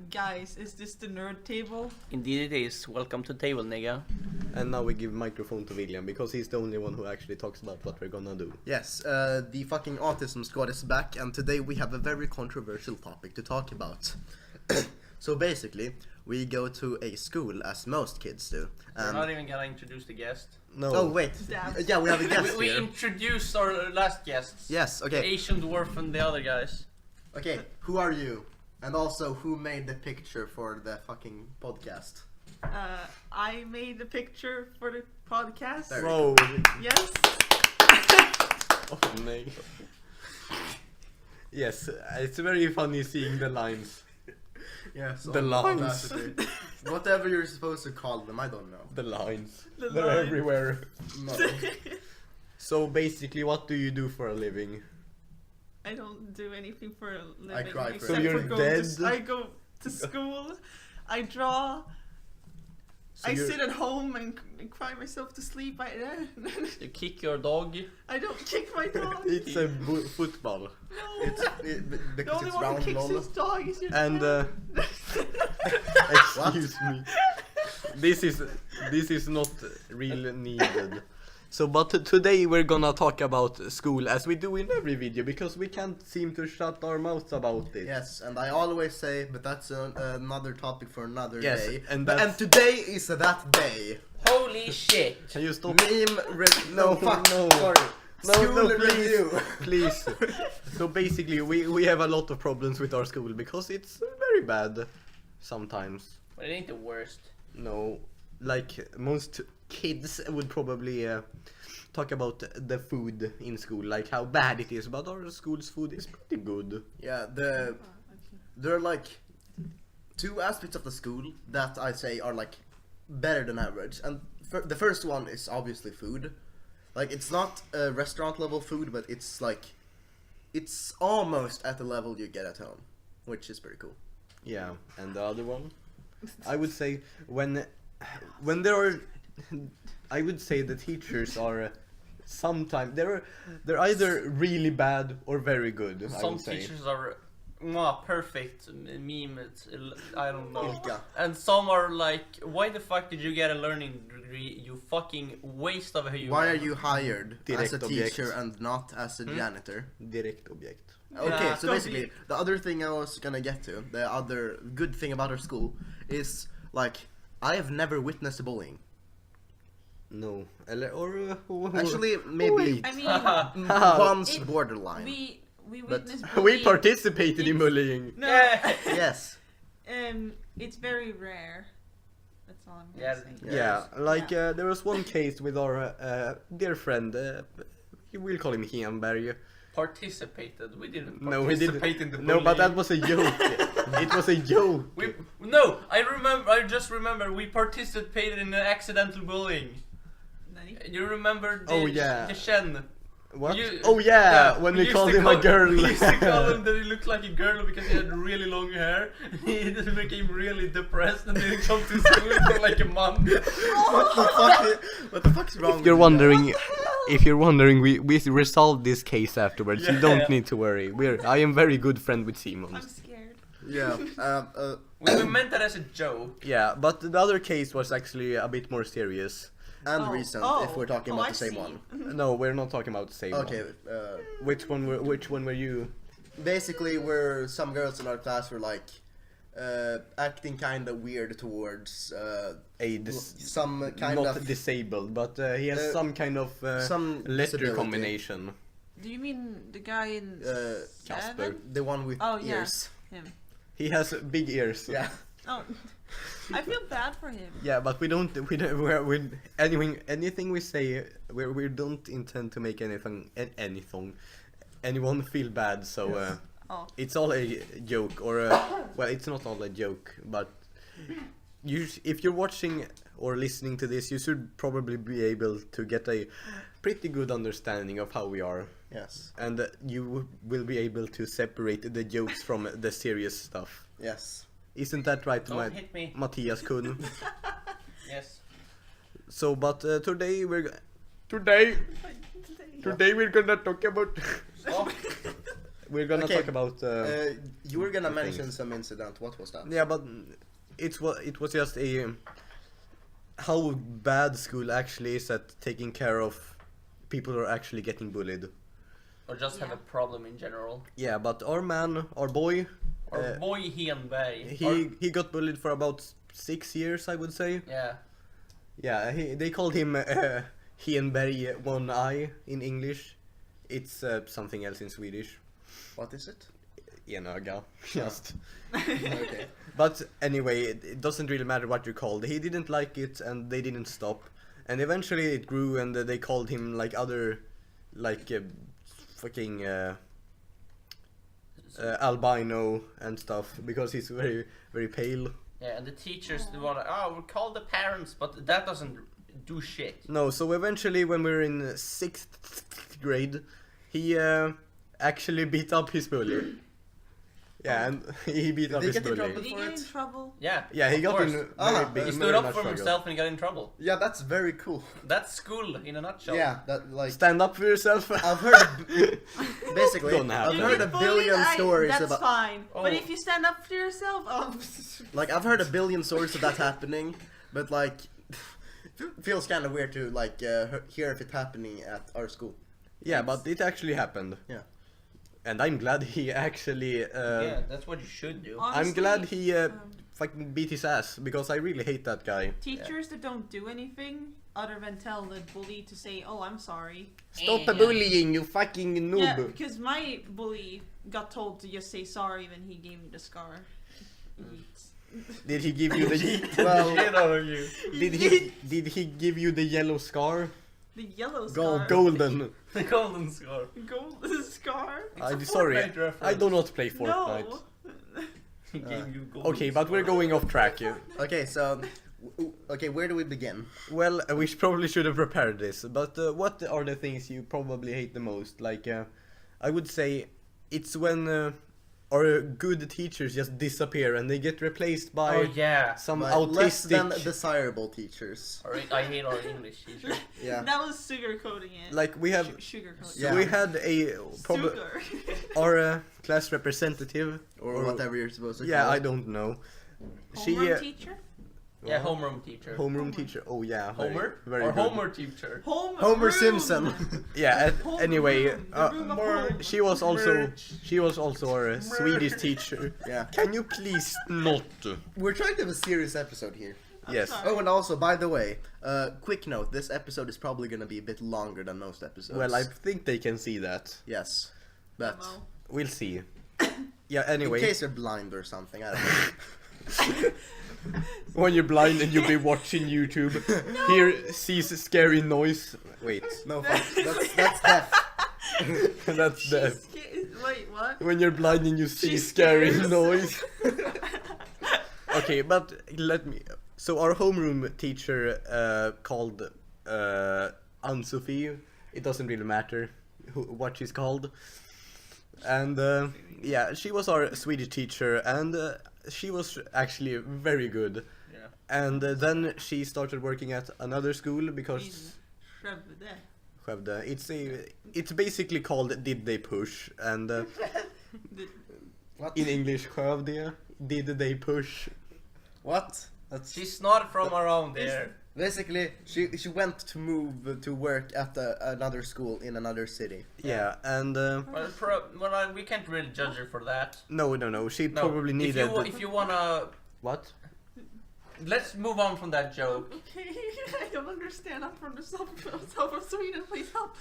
Guys, is this the nerd table? Indeed it is. Welcome to table, nigga. And now we give microphone to William, because he's the only one who actually talks about what we're gonna do. Yes, the fucking autism squad is back, and today we have a very controversial topic to talk about. So basically, we go to a school, as most kids do. We're not even gonna introduce the guest. No. Oh wait, yeah, we have a guest We here. introduced our last guests. Yes, The okay. Asian dwarf and the other guys. Okay, who are you? And also, who made the picture for the fucking podcast? I made a picture for the podcast. There. Bro. Yes. Oh, no. Yes, it's very funny seeing the lines. Yes, The lines. Whatever you're supposed to call them, I don't know. The lines. The They're lines. everywhere. No. So basically, what do you do for a living? I don't do anything for a living. cry for except it. So you're for going dead? I go to school. I draw. So I you're- sit at home and cry myself to sleep. You kick your dog. I don't kick my dog. It's a football. No. The Because only it's one who round, kicks lol. his dog is your And dad. excuse me. This is not really needed. So, but today we're gonna talk about school, as we do in every video, because we can't seem to shut our mouths about it. Yes, and I always say, but that's another topic for another Yes, day. and and that's- today is that day. Holy shit! Can you stop? No, fuck. no. Sorry. No, School no, review. please. So basically, we have a lot of problems with our school because it's very bad sometimes. But it ain't the worst. No, like most kids would probably talk about the food in school, like how bad it is, but our school's food is pretty good. Yeah, there are like two aspects of the school that I say are like better than average, and the first one is obviously food. Like, it's not restaurant level food, but it's like it's almost at the level you get at home, which is pretty cool. Yeah, and the other one, I would say when there are, I would say the teachers are sometimes they're either really bad or very good. I Some would say. teachers are perfect meme. I don't know. Ilka. And some are like, why the fuck did you get a learning degree? You fucking waste of a human. Why are you hired Direct as a object. teacher and not as a janitor? Direct object. Okay, Yeah. so basically, the other thing I was gonna get to, the other good thing about our school, is like I have never witnessed bullying. No, or Actually, maybe I mean, once It- borderline. we But witnessed we bullying. participated in bullying. No. Yeah. Yes. It's very rare. That's all I'm Yeah, gonna say. Yeah, like there was one case with our dear friend. We'll call him Henberg. Participated. We didn't No, we participate didn't. in the No, but that bullying. was a joke. It was a joke. I just remember we participated in an accidental bullying. Nani? You remember the Oh, yeah. the Shen? What? You- Oh yeah, when we used called to him a girl. We used to call him that he looked like a girl because he had really long hair. He just became really depressed and didn't come to school for like a month. What the fuck's wrong? If you're with wondering, we resolved this case afterwards. You Yeah. don't need to worry. I am very good friend with I'm Simon. scared. that? Yeah. We meant that as a joke. Yeah, but the other case was actually a bit more serious. And Oh, recent, oh, if we're talking oh, about I the same see. one. No, we're not talking about the same Okay. one. Which one were you? Basically, where some girls in our class were like acting kind of weird towards some kind not of disabled, but he has some kind of some letter disability. combination. Do you mean the guy in Casper. seven? The one with Oh, yeah. ears. Him. He has big ears. Yeah. Oh, I feel bad for him. Yeah, but we anything we say, we don't intend to make anyone feel bad. So Oh. it's all a joke, or well, it's not all a joke, but if you're watching or listening to this, you should probably be able to get a pretty good understanding of how we are, Yes. and you will be able to separate the jokes from the serious stuff. Yes. Isn't that right, Don't hit me. Matthias Kuhn? Yes. So, but today we're gonna talk about Stop. we're gonna Okay, talk about. You were gonna the mention things. some incident. What was that? Yeah, but it was just a how bad school actually is at taking care of people who are actually getting bullied. Or just have Yeah. a problem in general. Yeah, but our boy, Or boy Hienberg. he got bullied for about 6 years, I would say. Yeah. Yeah, they called him Hienberg one eye in English. It's something else in Swedish. What is it? Enöga, just. Okay. But anyway, it doesn't really matter what you're called. He didn't like it, and they didn't stop. And eventually it grew, and they called him like other, like fucking albino and stuff because he's very very pale. Yeah, and the teachers they want to, we'll call the parents, but that doesn't do shit. No, so eventually when we were in 6th grade, he actually beat up his bully. Yeah, and he beat up they his get in bully. trouble? Did he For get it? in trouble? Yeah. Yeah, he of got course. in very Ah, big. He very stood up much for trouble. himself and he got in trouble. Yeah, that's very cool. That's school in a nutshell. Yeah, that like Stand up for yourself. I've heard basically Don't have I've to. heard a Get bullied, billion stories that's about fine. But Oh. if you stand up for yourself, like I've heard a billion stories of that happening, but like feels kind of weird to like hear if it happening at our school. Yeah, but it actually happened. Yeah. And I'm glad he actually. Yeah, that's what you should do. I'm glad honestly, he fucking beat his ass because I really hate that guy. teachers that don't do anything other than tell the bully to say, "Oh, I'm sorry." Stop bullying, you fucking noob. Yeah, because my bully got told to just say sorry when he gave me the scar. Did he give you the Well, Shit out of you. did he give you the yellow scar? The yellow Gold- scar. Golden. The golden scar. Golden scar. I'm a sorry. Fortnite reference. I do not play Fortnite. No. He gave you golden Okay, but scar. we're going off track. okay, so okay, where do we begin? Well, we probably should have prepared this, but what are the things you probably hate the most? Like, I would say it's when our good teachers just disappear and they get replaced by Oh yeah. some Like, less than autistic. desirable teachers. Alright, I hate our English teacher. Yeah. That was sugarcoating it. Like we have, Sugarcoating. so Yeah. we had a Sugar. our class representative Or whatever you're supposed to Yeah, call I it. don't know. Homeroom teacher? Yeah, homeroom teacher. Homeroom teacher. Oh yeah, very- Homer? very or good. Homer teacher? Homer room. Simpson. Yeah. Homeroom, Anyway, the room of home. she was also our Swedish teacher. Yeah. Can you please not? We're trying to have a serious episode here. Yes. sorry. Oh, and also, by the way, quick note: this episode is probably gonna be a bit longer than most episodes. Well, I think they can see that. yes, but Memo. We'll see. Yeah. in Anyway, case you're blind or something, I don't know. when you're blind and you'll be watching YouTube, hear sees a scary noise. Wait, No, that's deaf. that's death. Wait, what? When you're blind and you see She's scary scared. noise. Okay, but let me. So our homeroom teacher called Ann-Sophie. It doesn't really matter what she's called. And yeah, she was our Swedish teacher, and she was actually very good. Yeah. And then she started working at another school because Skövde. it's basically called Did They Push, and What? in English Skövde, Did They Push. What? That's She's not from around there. basically she went to move to work at another school in another city. Yeah, and We can't really judge her for that. no, she No, probably needed. If you wanna, What? let's move on from that joke. Okay, I don't understand. I'm from the south of Sweden. Please help.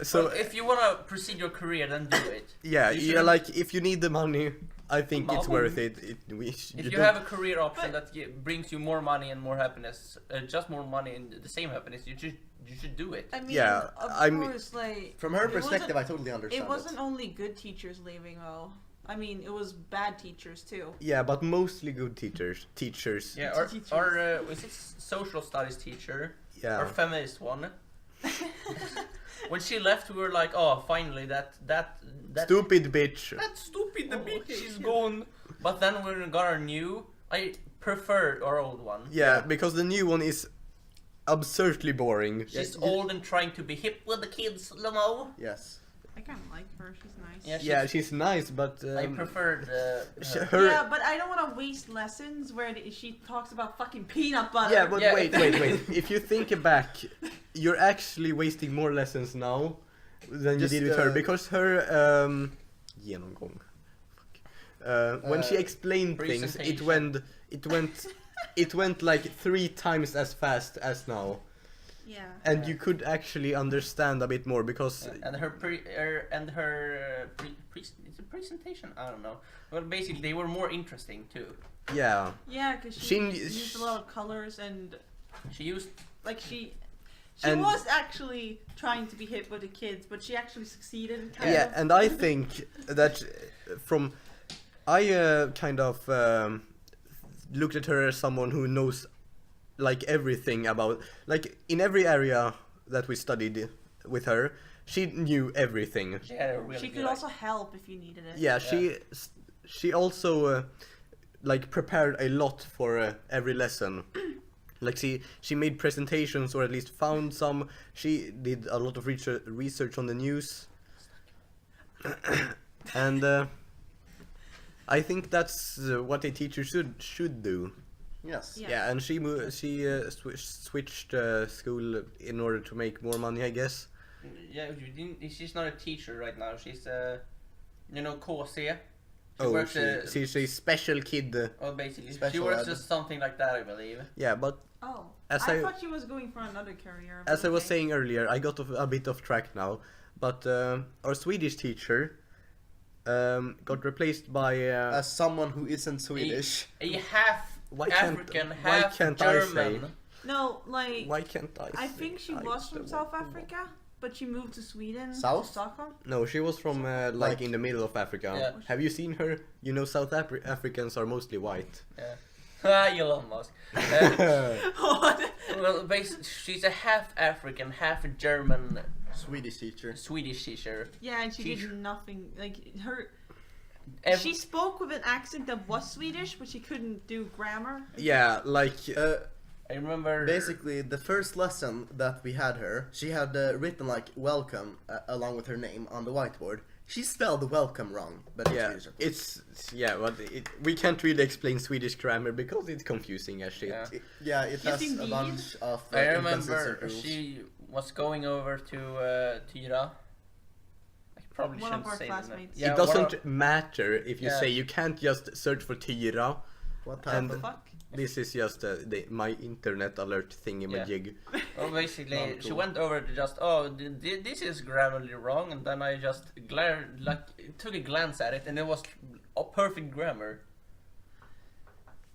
So Well, if you wanna proceed your career, then do it. yeah, you yeah, shouldn't- like if you need the money, I think it's Mom. worth it. If you have a career option that brings you more money and more happiness, just more money and the same happiness, you should do it. I mean, Yeah, of I'm- course, like From her it wasn't- perspective, I totally understand. It wasn't only good teachers leaving though. I mean, it was bad teachers too. Yeah, but mostly good teachers. Yeah, Teachers. our was it social studies teacher, Yeah. our feminist one. When she left, we were like, oh, finally that Stupid bitch. that stupid the Oh, bitch okay, is yeah. gone. But then when we got our new, I preferred our old one. Yeah, because the new one is absurdly boring. She's Yeah, you- old and trying to be hip with the kids, Lamo. Yes. I kind of like her. She's nice. Yeah, Yeah, she's nice, but I preferred her. Yeah, but I don't want to waste lessons where she talks about fucking peanut butter. Yeah, but Yeah. wait. If you think back, you're actually wasting more lessons now than Just, you did with her, because her genomgång. When she explained things, it went like 3 times as fast as now, Yeah. and you could actually understand a bit more because and her presentation, I don't know. Well, basically they were more interesting too. yeah, Yeah, because she used a lot of colors and She used like she And- was actually trying to be hip with the kids, but she actually succeeded. Kind yeah, of. and I think that I kind of looked at her as someone who knows like everything about, like, in every area that we studied with her, she knew everything. she had a really She good could also help if you needed it. Yeah, she also like prepared a lot for every lesson. Like she made presentations, or at least found some. She did a lot of research on the news, and I think that's what a teacher should do. Yes. Yeah. Yeah, and she switched school in order to make more money, I guess. Yeah, she's not a teacher right now. She's KC. She Oh, works, she's a special kid. well, basically, she Special works ed. as something like that, I believe. Yeah, but Oh, As I I- thought she was going for another career. as but I was okay. saying earlier, I got a bit off track now. But our Swedish teacher got replaced by. As someone who isn't Swedish. A half Why can't- African, why half can't I German. say? No, like Why can't I? I say think she I was from don't South know? Africa, but she moved to Sweden, South? to Stockholm. No, she was from like Like- in the middle of Africa. Yeah. Have you seen her? You know, South Africans are mostly white. Yeah. Elon Musk. Well, she's a half African, half German, Swedish teacher. Swedish teacher. Yeah, and she Teacher. did nothing. Like her, Ev- she spoke with an accent that was Swedish, but she couldn't do grammar. Yeah, like I remember. Basically, the first lesson that we had her, she had written like welcome along with her name on the whiteboard. She spelled welcome wrong, but in yeah, Swedish, of course. but we can't really explain Swedish grammar because it's confusing as shit. Yeah. It Yes, has a indeed. bunch of I inconsistency remember rules. she was going over to Tyra. I probably One shouldn't of our say classmates. that. It doesn't matter if you Yeah. say you can't just search for Tyra. What and- happened? Fuck. This is just my internet alert thingy-majig. Well, basically, Not she cool. went over to just, this is grammarly wrong, and then I just took a glance at it, and it was a perfect grammar.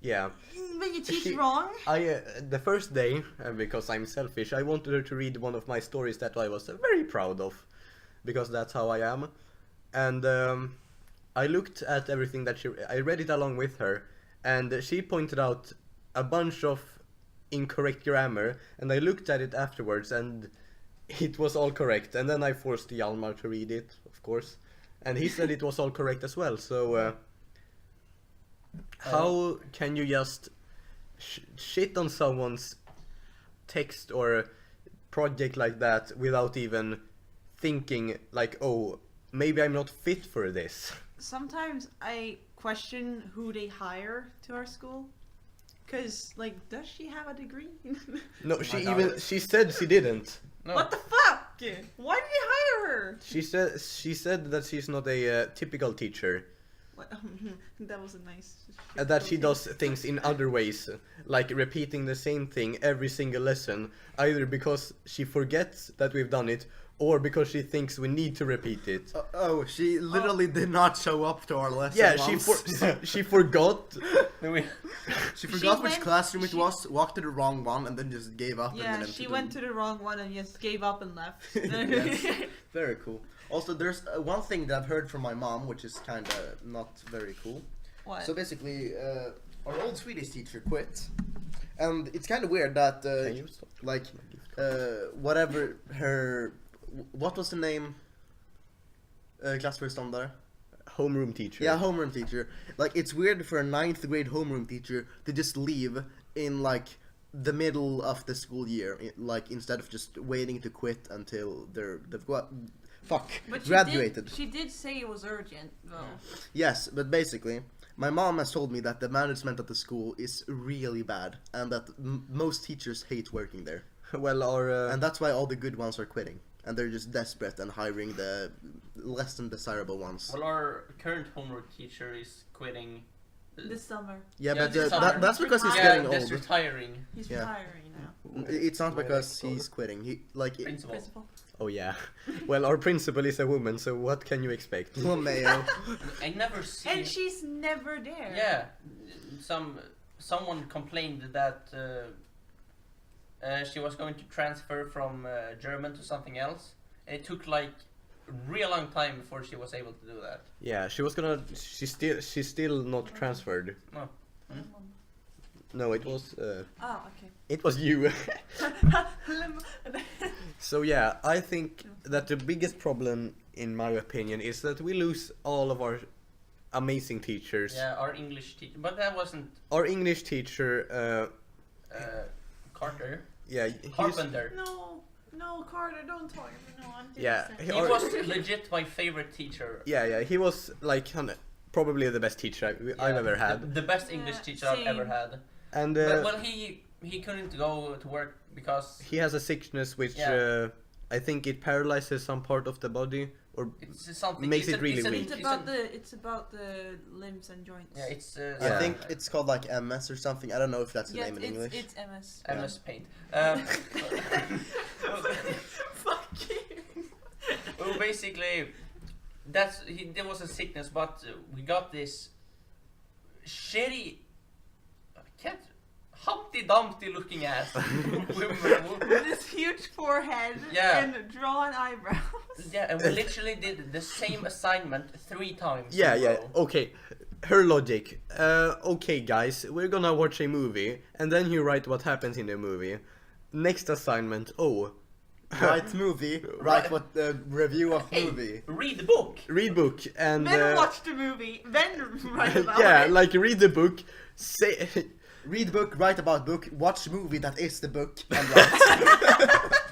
Yeah. When you teach She- wrong. I the first day, because I'm selfish, I wanted her to read one of my stories that I was very proud of, because that's how I am. And I looked at everything that I read it along with her, and she pointed out a bunch of incorrect grammar, and I looked at it afterwards, and it was all correct. And then I forced Hjalmar to read it, of course, and he said it was all correct as well. So how can you just shit on someone's text or project like that without even thinking like, oh, maybe I'm not fit for this? Sometimes I question who they hire to our school, cause like, does she have a degree? No, doubt she said she didn't. No. What the fuck? Why did you hire her? She said that she's not a typical teacher, What? That was a nice. that she does things in other ways, like repeating the same thing every single lesson, either because she forgets that we've done it, or because she thinks we need to repeat it. She literally did not show up to our lesson. Yeah, once. she forgot. She forgot which went- classroom it she- was, walked to the wrong one, and then just gave up. Yeah, and then she went to the wrong one and just gave up and left. Yes. Very cool. Also, there's one thing that I've heard from my mom, which is kind of not very cool. What? So basically, our old Swedish teacher quit, and it's kind of weird that Can you stop? like whatever her, what was the name? Klassföreståndare. Homeroom teacher. Yeah, homeroom teacher. Like, it's weird for a 9th grade homeroom teacher to just leave in like the middle of the school year, like instead of just waiting to quit until they've got fuck, But graduated. She did say it was urgent, though. Yes, but basically, my mom has told me that the management at the school is really bad, and that most teachers hate working there, Well, our and that's why all the good ones are quitting, and they're just desperate and hiring the less than desirable ones. Well, our current homework teacher is quitting. This summer. Yeah, Yeah, but this summer. that's because he's Yeah, getting that's old. retiring. He's Yeah. retiring now. It's not because he's quitting. He like Principal. Principal. oh yeah. Well, our principal is a woman, so what can you expect? Well, Mayo. I never see. And she's never there. Yeah, someone complained that she was going to transfer from German to something else, and it took like a real long time before she was able to do that. Yeah, she's still not transferred. No. No, it was Oh, okay. it was you. So yeah, I think that the biggest problem, in my opinion, is that we lose all of our amazing teachers. Yeah, our English teacher, but that wasn't Our English teacher, Carter. yeah, he's, Carpenter. No, Carter, don't talk. No, I'm Yeah, innocent. He Or- was legit my favorite teacher. yeah, he was like probably the best teacher I've ever had. The best English Yeah, teacher I've ever same. had. And But well, he couldn't go to work because he has a sickness which Yeah. I think it paralyzes some part of the body, or it's something Makes it's it really it's weak. It's about the limbs and joints. Yeah, it's Yeah. I think it's called like MS or something. I don't know if that's the Yeah, name in English. it's MS. MS Paint. Fuck you. Well, basically, there was a sickness, but we got this shitty, Humpty Dumpty looking ass. With this huge forehead Yeah. and drawn eyebrows. Yeah, and we literally did the same assignment 3 times. yeah, in a yeah. row. Okay, her logic. Okay, guys, we're gonna watch a movie, and then you write what happens in the movie. Next assignment. Oh, Write movie. Write what review of Hey, movie. read the book. read book and Then watch the movie. Then write about yeah, it. like read the book. Say Read book. Write about book. Watch movie that is the book. And write.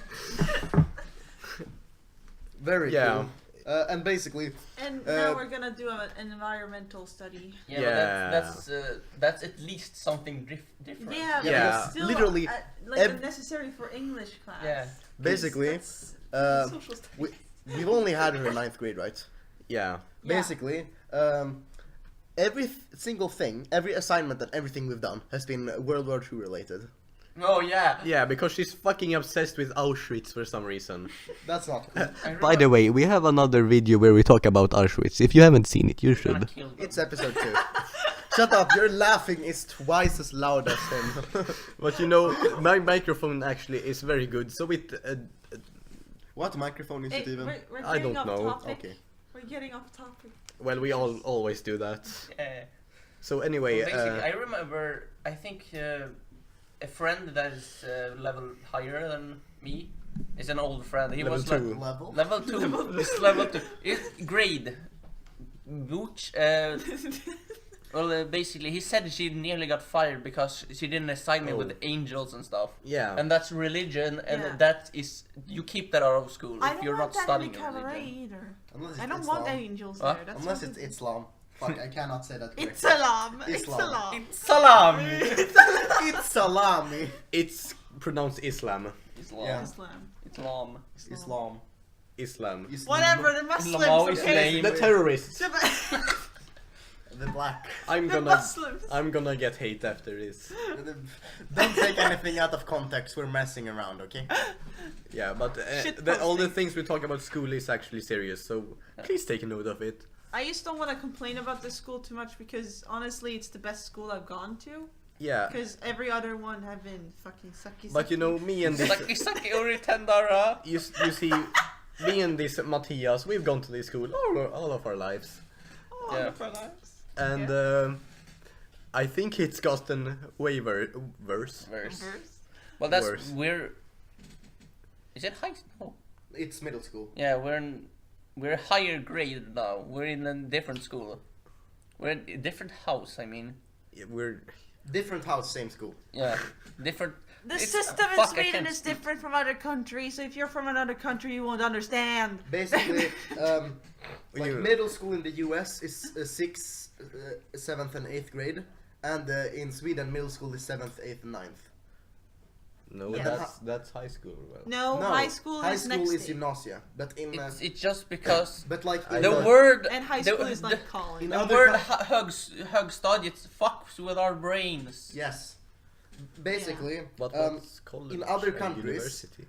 Very Yeah. cool. And basically, And Uh, now we're gonna do an environmental study. Yeah, Yeah. but that's at least something different. Yeah, but Yeah, it's still literally like necessary for English class. Yeah. basically, That's social studies. we've only had her in 9th grade, right? yeah. Yeah. Basically, every single thing, every assignment and everything we've done has been World War II related. Oh yeah. Yeah, because she's fucking obsessed with Auschwitz for some reason. That's not cool. By the way, we have another video where we talk about Auschwitz. If you haven't seen it, you should. It's episode 2. Shut up, your laughing is twice as loud as him. But you know, my microphone actually is very good, so it. What microphone is Hey, it even? we're I getting don't off know. topic. Okay. We're getting off topic. Well, we all always do that. Yeah. So anyway, Well, basically, I remember. I think a friend that is level higher than me is an old friend. He Level was 2. like Level? level 2. It's level 2. It's grade. Which well, basically, he said she nearly got fired because she did an assignment Oh. with angels and stuff. yeah. And that's religion, and Yeah. that is you keep that out of school I if don't you're want not that studying in the cabaret religion. either. Unless I it's don't want Islam. angels Huh? there. That's Unless what it's it- Islam. Fuck, I cannot say that correctly. It's Salam. It's Islam. Salam. Salami. It's salami. It's pronounced Islam. Islam. Yeah. Islam. Islam. Islam. Islam. Whatever, the Muslims. Islam, Okay. Islam. The terrorists. The black. I'm The gonna. Muslims. I'm gonna get hate after this. Don't take anything out of context. We're messing around, okay? Yeah, but Shit all the posting. things we talk about school is actually serious. So please take a note of it. I just don't want to complain about this school too much because honestly, it's the best school I've gone to. Yeah. Because every other one have been fucking sucky. But you know, me and this. Saki saki uri tendara. You see, me and this Matthias, we've gone to this school all of our lives. oh, Yeah. for lives. And I think it's gotten way worse. Verse. Verse. Well, that's Worse. we're. Is it high school? It's middle school. Yeah, we're higher grade now. We're in a different school. We're in a different house. I mean, We're Different house, same school. yeah, different. The It's- system in fuck, I Sweden can't is speak. different from other countries, so if you're from another country, you won't understand. Basically, like You- middle school in the US is 6th, 7th, and 8th grade, and in Sweden, middle school is 7th, 8th, and 9th. No, Yeah. that's high school. Well. No, high school high is school next is day. gymnasia, but in It's just because but like I in the know. word And high the- school is like the- college. in The other word högstadiet fucks with our brains. yes, basically, But what's college? in other and countries, university.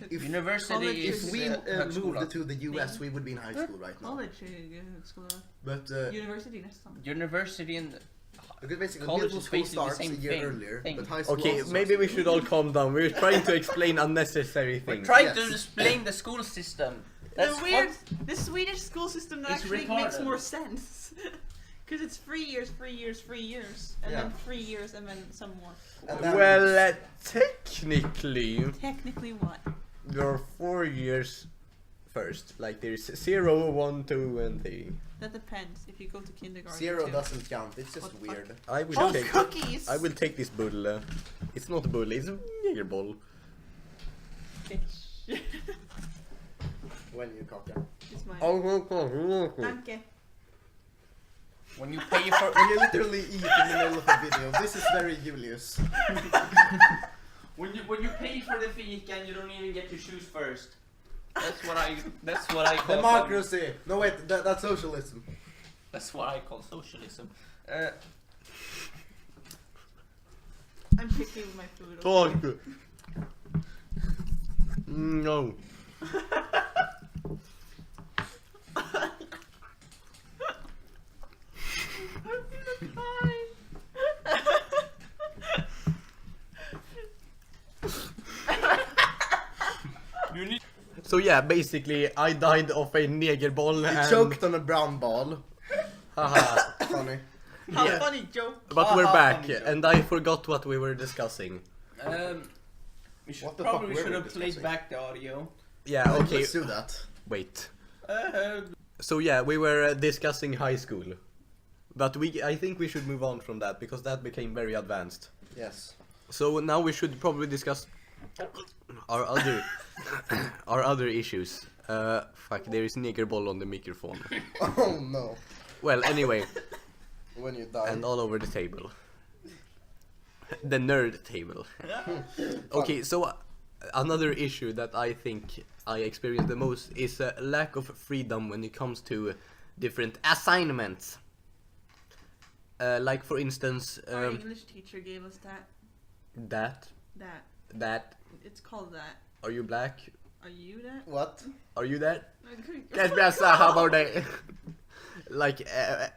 if University College is if we högskola. moved to the US, we would be in high school right now. College, school, But university nästan. University and because basically college middle is school basically the starts a same year thing- earlier, thing. but high school Okay, also maybe starts we a should year all calm down. We're trying to explain unnecessary we're things. trying to Yes. explain the school system. That's The weird, fuck- the Swedish school system It's actually makes retarded. more sense. Because it's 3 years, 3 years, 3 years, and Yeah. then 3 years, and then some more. And then Well, technically, Technically, what? there are 4 years first. Like there's 0, 1, 2, and 3. That depends. If you go to kindergarten. 0 too. doesn't count. It's just What the fuck? weird. I will Oh, take. cookies! I will take this bulle. It's not a bulle. It's a negerboll. Bitch. When you cock it. It's mine. Oh, Danke. when you pay for When you literally eat in the middle of a video, this is very Julius. when you pay for the fika and you don't even get to choose first. That's what I call Democracy! No wait, that's socialism. That's what I call socialism. I'm picky with my food. Talk. No. You need So yeah, basically, I died of a negerball You and choked on a brown ball. haha. Funny. How Yeah. funny joke. But we're Haha, back, funny joke. and I forgot what we were discussing. We should What the fuck probably were should we have played discussing? back the audio. Yeah, okay. Let's do that. Wait. Uh, So yeah, we were discussing high school, but I think we should move on from that because that became very advanced. Yes. So now we should probably discuss our other our other issues. Fuck, there is negerball on the microphone. Oh no. Well, anyway, When you die. and all over the table. The nerd table. Okay, so another issue that I think I experience the most is a lack of freedom when it comes to different assignments. Like for instance, Our English teacher gave us that. that. It's called that. Are you black? Are you that? What? Are you that? Okay. Yes, yes, how about that? Like,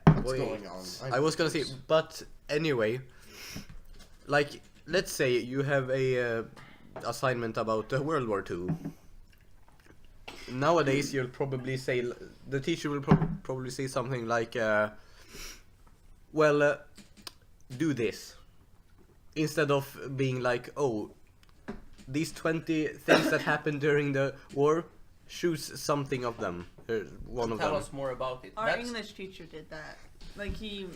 What's wait. going on? I was gonna say, but anyway, like, let's say you have a assignment about World War II. Nowadays, you'll probably say the teacher will probably say something like, "Well, do this," instead of being like, "Oh, these 20 things that happened during the war, choose something of them." One of tell them. us more about it. Our That's- English teacher did that. Like he.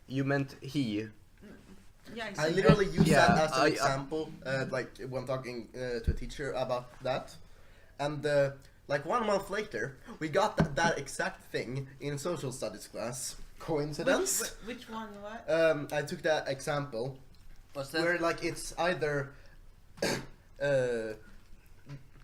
You meant he. Yeah, I said literally that. use Yeah, that as an I- example, like when talking to a teacher about that, and like 1 month later, we got that exact thing in social studies class. Coincidence? Which one? What? I took that example What's that? where like it's either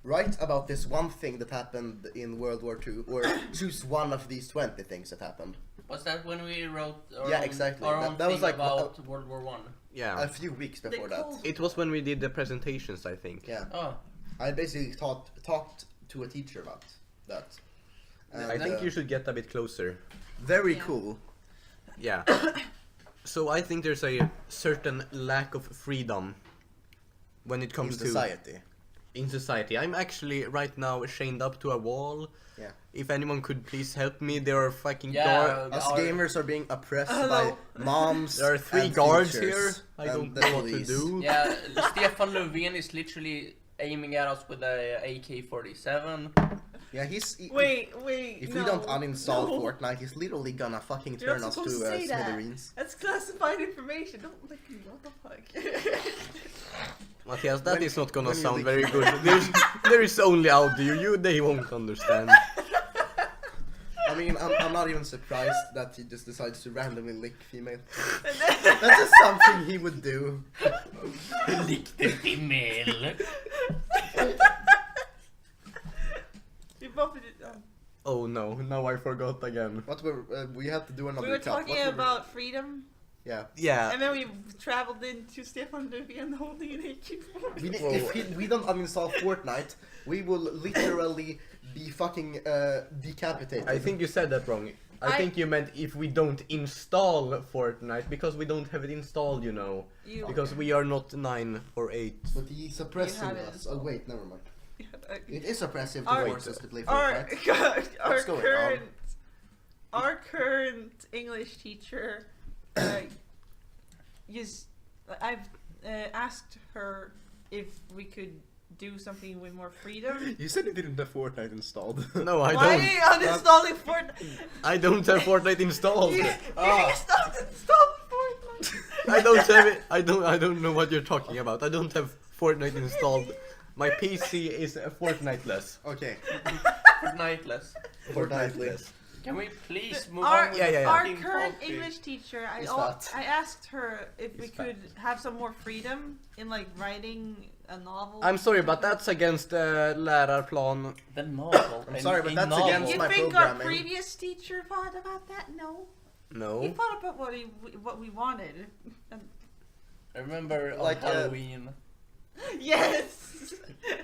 write about this one thing that happened in World War II, or choose one of these 20 things that happened. Was that when we wrote our Yeah, own, exactly. our That- own that was thing like- about World War One? Yeah. A few weeks before that. called- It was when we did the presentations, I think. Yeah, Oh, I basically talked to a teacher about that. And, I think you should get a bit closer. Very Yeah. cool. Yeah. So I think there's a certain lack of freedom when it comes In to society. in society. I'm actually right now chained up to a wall. Yeah. If anyone could please help me, there are fucking Yeah. guards. Us Our- gamers are being oppressed Hello. by moms. There are 3 and guards teachers here. I and don't the know what to police. do. yeah. Stefan Löfven is literally aiming at us with a AK-47. Yeah, Wait. If no, we don't uninstall no. Fortnite, he's literally gonna fucking You're turn not us to supposed to say that. smithereens. That's classified information. Don't lick me. What the fuck? Matthias, that When- is not gonna when you sound lick- very good. There is only audio. They won't understand. I mean, I'm not even surprised that he just decides to randomly lick female. That's just something he would do. Lick the female. We both did. Oh no, now I forgot again. What were we had to do another We were cut. talking What were- about freedom, Yeah. Yeah. and then we traveled into Stefan Löfven holding an AK-47. If we don't uninstall Fortnite, we will literally be fucking decapitated. I think you said that wrong. I think you meant if we don't install Fortnite, because we don't have it installed, you know. Because we are not 9 or 8. But he's suppressing You have it us. Oh wait, never mind. Yeah, It is oppressive to Our- force us to play our Fortnite. our going current our current English teacher I've asked her if we could do something with more freedom. You said you didn't have Fortnite installed. No, I Why don't. are you uninstalling Fortnite? I don't have Fortnite installed. You Ah. stopped installing Fortnite. I don't have it. I don't know what you're talking about. I don't have Fortnite installed. My PC is Fortnite-less. Okay. Fortniteless. Fortnite-less. Can we please move Our, on with Yeah. our fucking current topic? English teacher, Is fat. I asked her if we Is could have some more freedom in like writing a novel. I'm sorry, but that's against lärarplan. The novel. I'm sorry, but that's novel. against You my think our programming. previous teacher thought about that? No. He No. thought about what we wanted. I remember on Like, Halloween. Yes.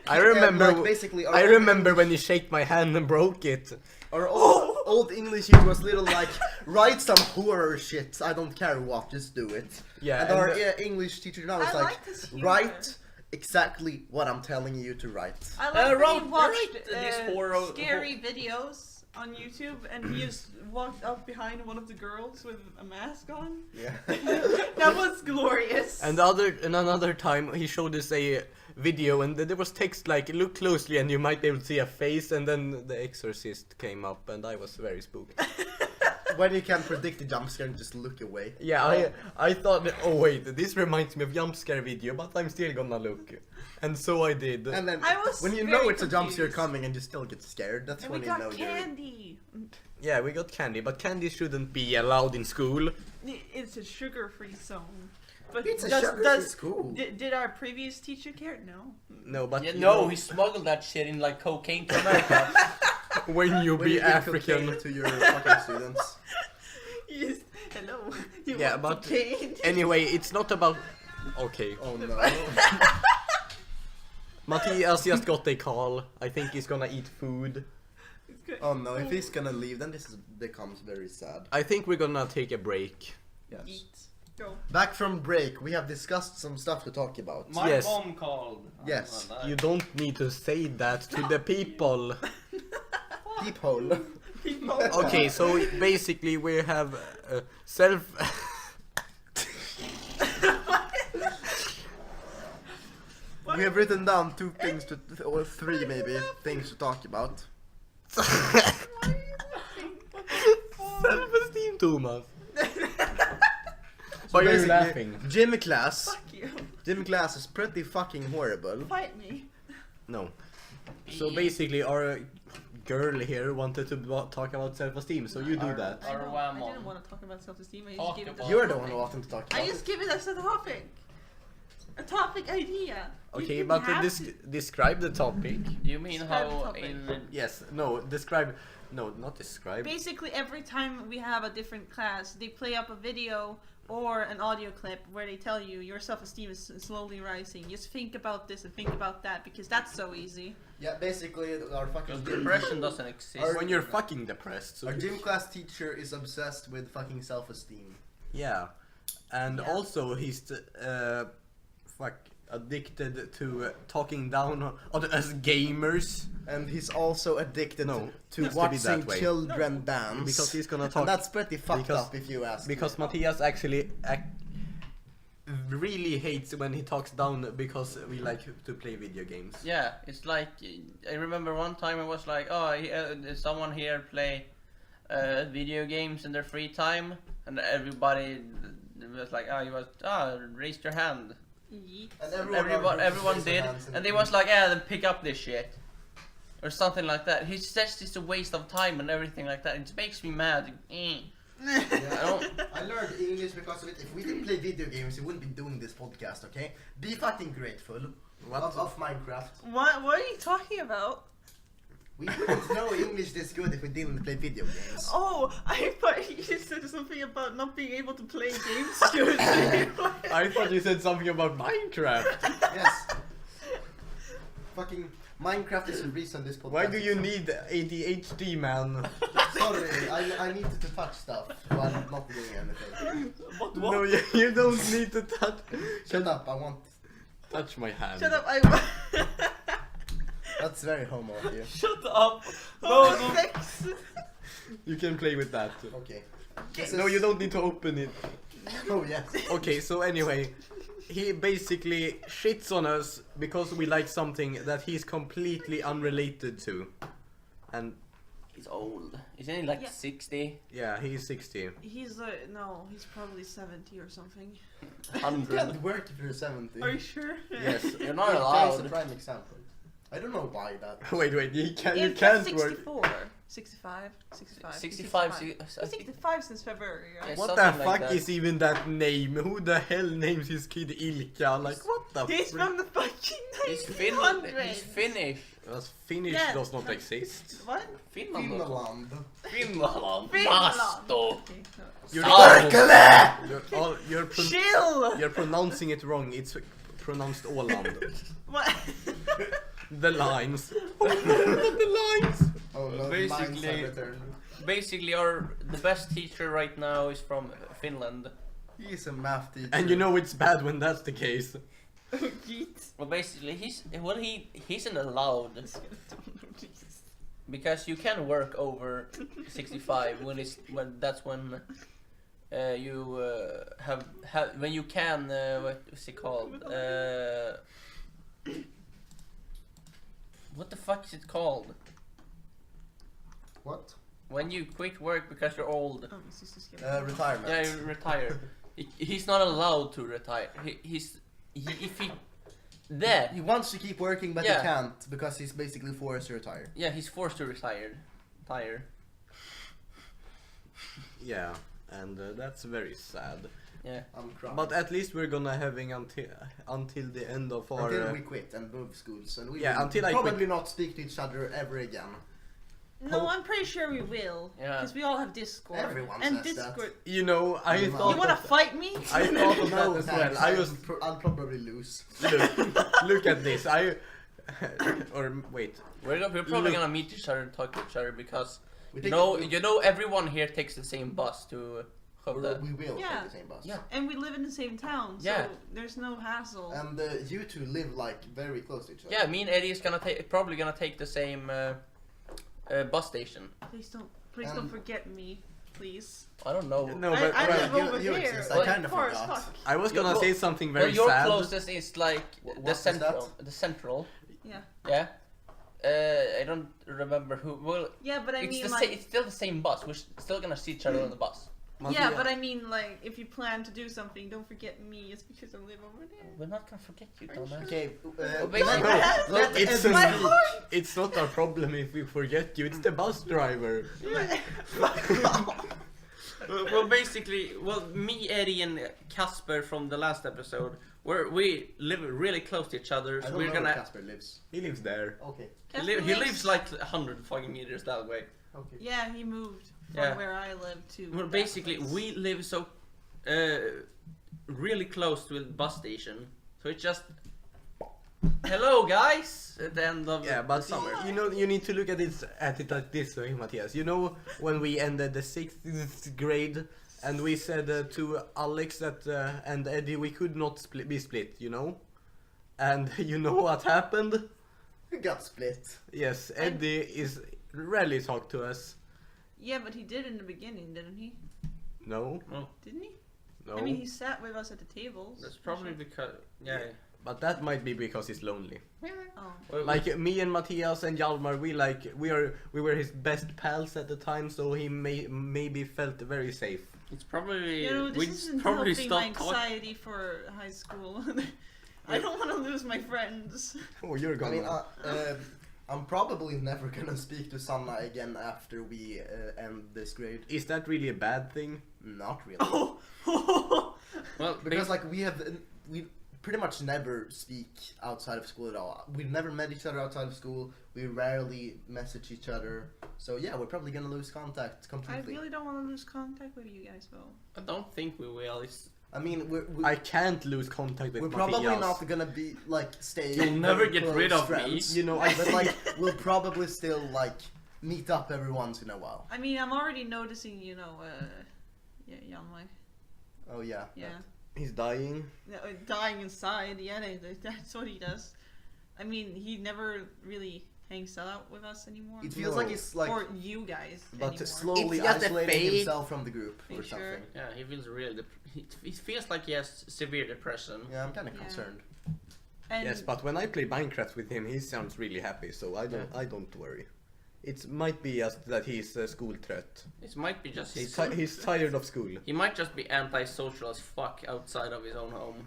I remember. Like, basically, I remember when you shake my hand and broke it. Our old English teacher was little like, write some horror shit. I don't care what, just do it. Yeah. And our English teacher now is I like, like this humor. write exactly what I'm telling you to write. I like that wrote- he watched write this horror- scary videos on YouTube, and he just walked up behind one of the girls with a mask on. Yeah. That was glorious. And another time he showed us a video and there was text like look closely and you might be able to see a face, and then The Exorcist came up and I was very spooked. When you can predict the jump scare and just look away. Yeah, I thought oh wait, this reminds me of jump scare video, but I'm still gonna look. And so I did. And then I was when you very know it's a jump scare confused. coming and you still get scared, that's And when we you know got you're... candy. Yeah, we got candy, but candy shouldn't be allowed in school. It's a sugar-free zone. But It's a does, sugar-free does school. Did our previous teacher care? No. No, but Yeah, you no, know, he smuggled that shit in like cocaine to America. when you When be you give African. cocaine to your fucking students. Yes. Hello. You Yeah, want but cocaine? anyway, it's not about. Okay, Oh no. Matthias just got a call. I think he's gonna eat food. It's good. Oh no, if he's gonna leave, then becomes very sad. I think we're gonna take a break. Yes. Eat. Go. Back from break, we have discussed some stuff to talk about. My Yes. mom called. Yes. Oh, You don't need to say that to the people. Peephole. People. Okay, so basically we have self. We have written down 2 things to, or 3 maybe, things to talk about. Self-esteem, Thomas. So Why are you basically, laughing? Gym class. Fuck you. Gym class is pretty fucking horrible. Fight me. No. So basically, our girl here wanted to talk about self-esteem, so you do Our- that. I Or know, wham I on. didn't want to talk about self-esteem. I just Talk gave it about- as You're a the one who topic. wanted to talk about I just it. give it as a topic. A topic idea. You Okay, didn't but have describe the topic. You mean Describe the how topic. in Yes, no, describe. No, not describe. Basically, every time we have a different class, they play up a video or an audio clip where they tell you your self-esteem is slowly rising. Just think about this and think about that, because that's so easy. Yeah, basically our fucking because depression doesn't exist. When you're fucking depressed. So Our gym class teacher is obsessed with fucking self-esteem. Yeah, and Yeah. also he's addicted to talking down on us gamers, And he's also addicted No, to needs to be watching that way. children dance. because he's gonna talk. And that's pretty fucked because- up if you ask. Because Matthias actually really hates when he talks down because we like to play video games. Yeah, it's like I remember one time I was like, oh, someone here play video games in their free time, and everybody was like, raised your hand. Yeet. And Everyone did, and they was like, yeah, then pick up this shit. Or something like that. He says it's a waste of time and everything like that. It makes me mad. Yeah, I learned English because of it. If we didn't play video games, we wouldn't be doing this podcast, okay? Be fucking grateful of Minecraft. What are you talking about? We wouldn't know English this good if we didn't play video games. Oh, I thought you said something about not being able to play games good. I thought you said something about Minecraft. Yes. Fucking Minecraft is the reason this podcast. Why do you is- need ADHD, man? Sorry, I needed to touch stuff while not doing anything. What? No, you don't need to touch. Shut up, I want. Touch my hand. Shut up! That's very homo of you. Shut up! Oh, sex. You can play with that. Okay. No, you don't need to open it. Oh yes. Okay, so anyway, he basically shits on us because we like something that he's completely unrelated to. And He's old. Isn't he like Yeah. 60? yeah, he's 60. He's no, he's probably 70 or something. 100? Can't work if you're 70. Are you sure? Yes. You're not That is a allowed. prime example. I don't know why that. Wait, you Yeah, can't he's work. 64, 65, 65. 65. He's I think 65 since February, right? Yes. What something the like fuck that. is even that name? Who the hell names his kid Ilka? Like, what the He's frick? from the fucking He's 1900s. He's Finnish. Finnish Yeah. does not exist. What? Finland. Finland. Finland. Finland. Vasto. Okay, no. You're Chill! pronouncing it wrong. It's pronounced Åland. What? The lines. Oh no, not the lines. Oh no, Basically- mines have returned. Basically, the best teacher right now is from Finland. He's a math teacher. And you know it's bad when that's the case. Yeet. Well, basically, he's isn't allowed because you can work over 65 when that's when you have when you can what's it called what the fuck is it called What? when you quit work because you're old. Oh, my sister's getting Retirement. Yeah, you retire. He's not allowed to retire. He wants to keep working, but Yeah. he can't because he's basically forced to retire. Yeah, he's forced to retire. Yeah, and that's very sad. Yeah. I'm crying. But at least we're gonna having until the end of our. until we quit and move schools, and we Yeah, will until I probably quit. not speak to each other ever again. No, I'm pretty sure we will. Yeah. Because we all have Discord. Everyone and says that. Discord. You know, I You thought. You wanna of- fight me? I thought of that No, as well. thanks. I was. I'll probably lose. Look at this. Or wait. We're probably Look. gonna meet each other and talk to each other because We you take know everyone here takes the same bus to Skövde. we will Yeah. take the same bus. Yeah. And we live in the same town, so Yeah. there's no hassle. And you two live like very close to each other. Yeah, me and Eddie is probably gonna take the same bus station. Please don't forget me, please. I don't know. No, I but live well, over you here. exist. I kind of course, forgot. fuck. I was gonna Well, say something Well, very your sad. closest is like What the is central. that? The central. Yeah. Yeah. I don't remember who. Well, Yeah, but I it's mean, the like, it's still the same bus. We're still gonna see each other on the bus. yeah, but I mean, like, if you plan to do something, don't forget me. It's because I live over there. We're not gonna forget you, dumbass. Okay. basically- No, let it's Eddie my speak. heart. It's not our problem if we forget you. It's the bus driver. Well, basically, me, Eddie, and Casper from the last episode, we live really close to each other, I so don't we're know gonna. where Casper lives. He lives there. Okay. He lives like 100 fucking meters that way. Okay. Yeah, he moved from Yeah. where I live to. Well, that basically, place. we live so really close to the bus station, so it's just hello, guys, at the end of Yeah, but the summer. you know, you need to look at it like this way, Matthias. You know, when we ended the 6th grade, and we said to Alex that and Eddie we could not be split, you know, and you know what happened? We got split. Yes, Eddie is rarely talk to us. Yeah, but he did in the beginning, didn't he? No, Didn't he? No. I mean, he sat with us at the tables. That's probably because yeah. But that might be because he's lonely. Oh. Well, Like me and Matthias and Hjalmar, we were his best pals at the time, so he maybe felt very safe. it's probably You know, we this isn't probably helping my stopped talking. anxiety for high school. I don't want to lose my friends. Oh, you're I gonna. mean, I'm probably never gonna speak to Sanna again after we end this grade. Is that really a bad thing? Not really. Oh. Well, Because like we pretty much never speak outside of school at all. We've never met each other outside of school. We rarely message each other. So yeah, we're probably gonna lose contact I completely. really don't want to lose contact with you guys, though. I don't think we will. It's, I mean, I can't lose contact with we're Matthias. probably not gonna be like staying. You'll never very get close rid of me. friends, You know, but like we'll probably still like meet up every once in a while. I mean, I'm already noticing, yeah, Yanmai. Oh yeah. Yeah. He's dying. No, dying inside, yeah, that's what he does. I mean, he never really hangs out with us anymore. It feels No. like he's like, or you guys but anymore. slowly It's just a isolating fake. himself from the group Are or you sure? something. yeah, he feels really. He feels like he has severe depression. Yeah, I'm kind of Yeah. concerned. And Yes, but when I play Minecraft with him, he sounds really happy, so I don't worry. It might be just that he's school threat. It might be just He's tired of school. He might just be antisocial as fuck outside of his own home.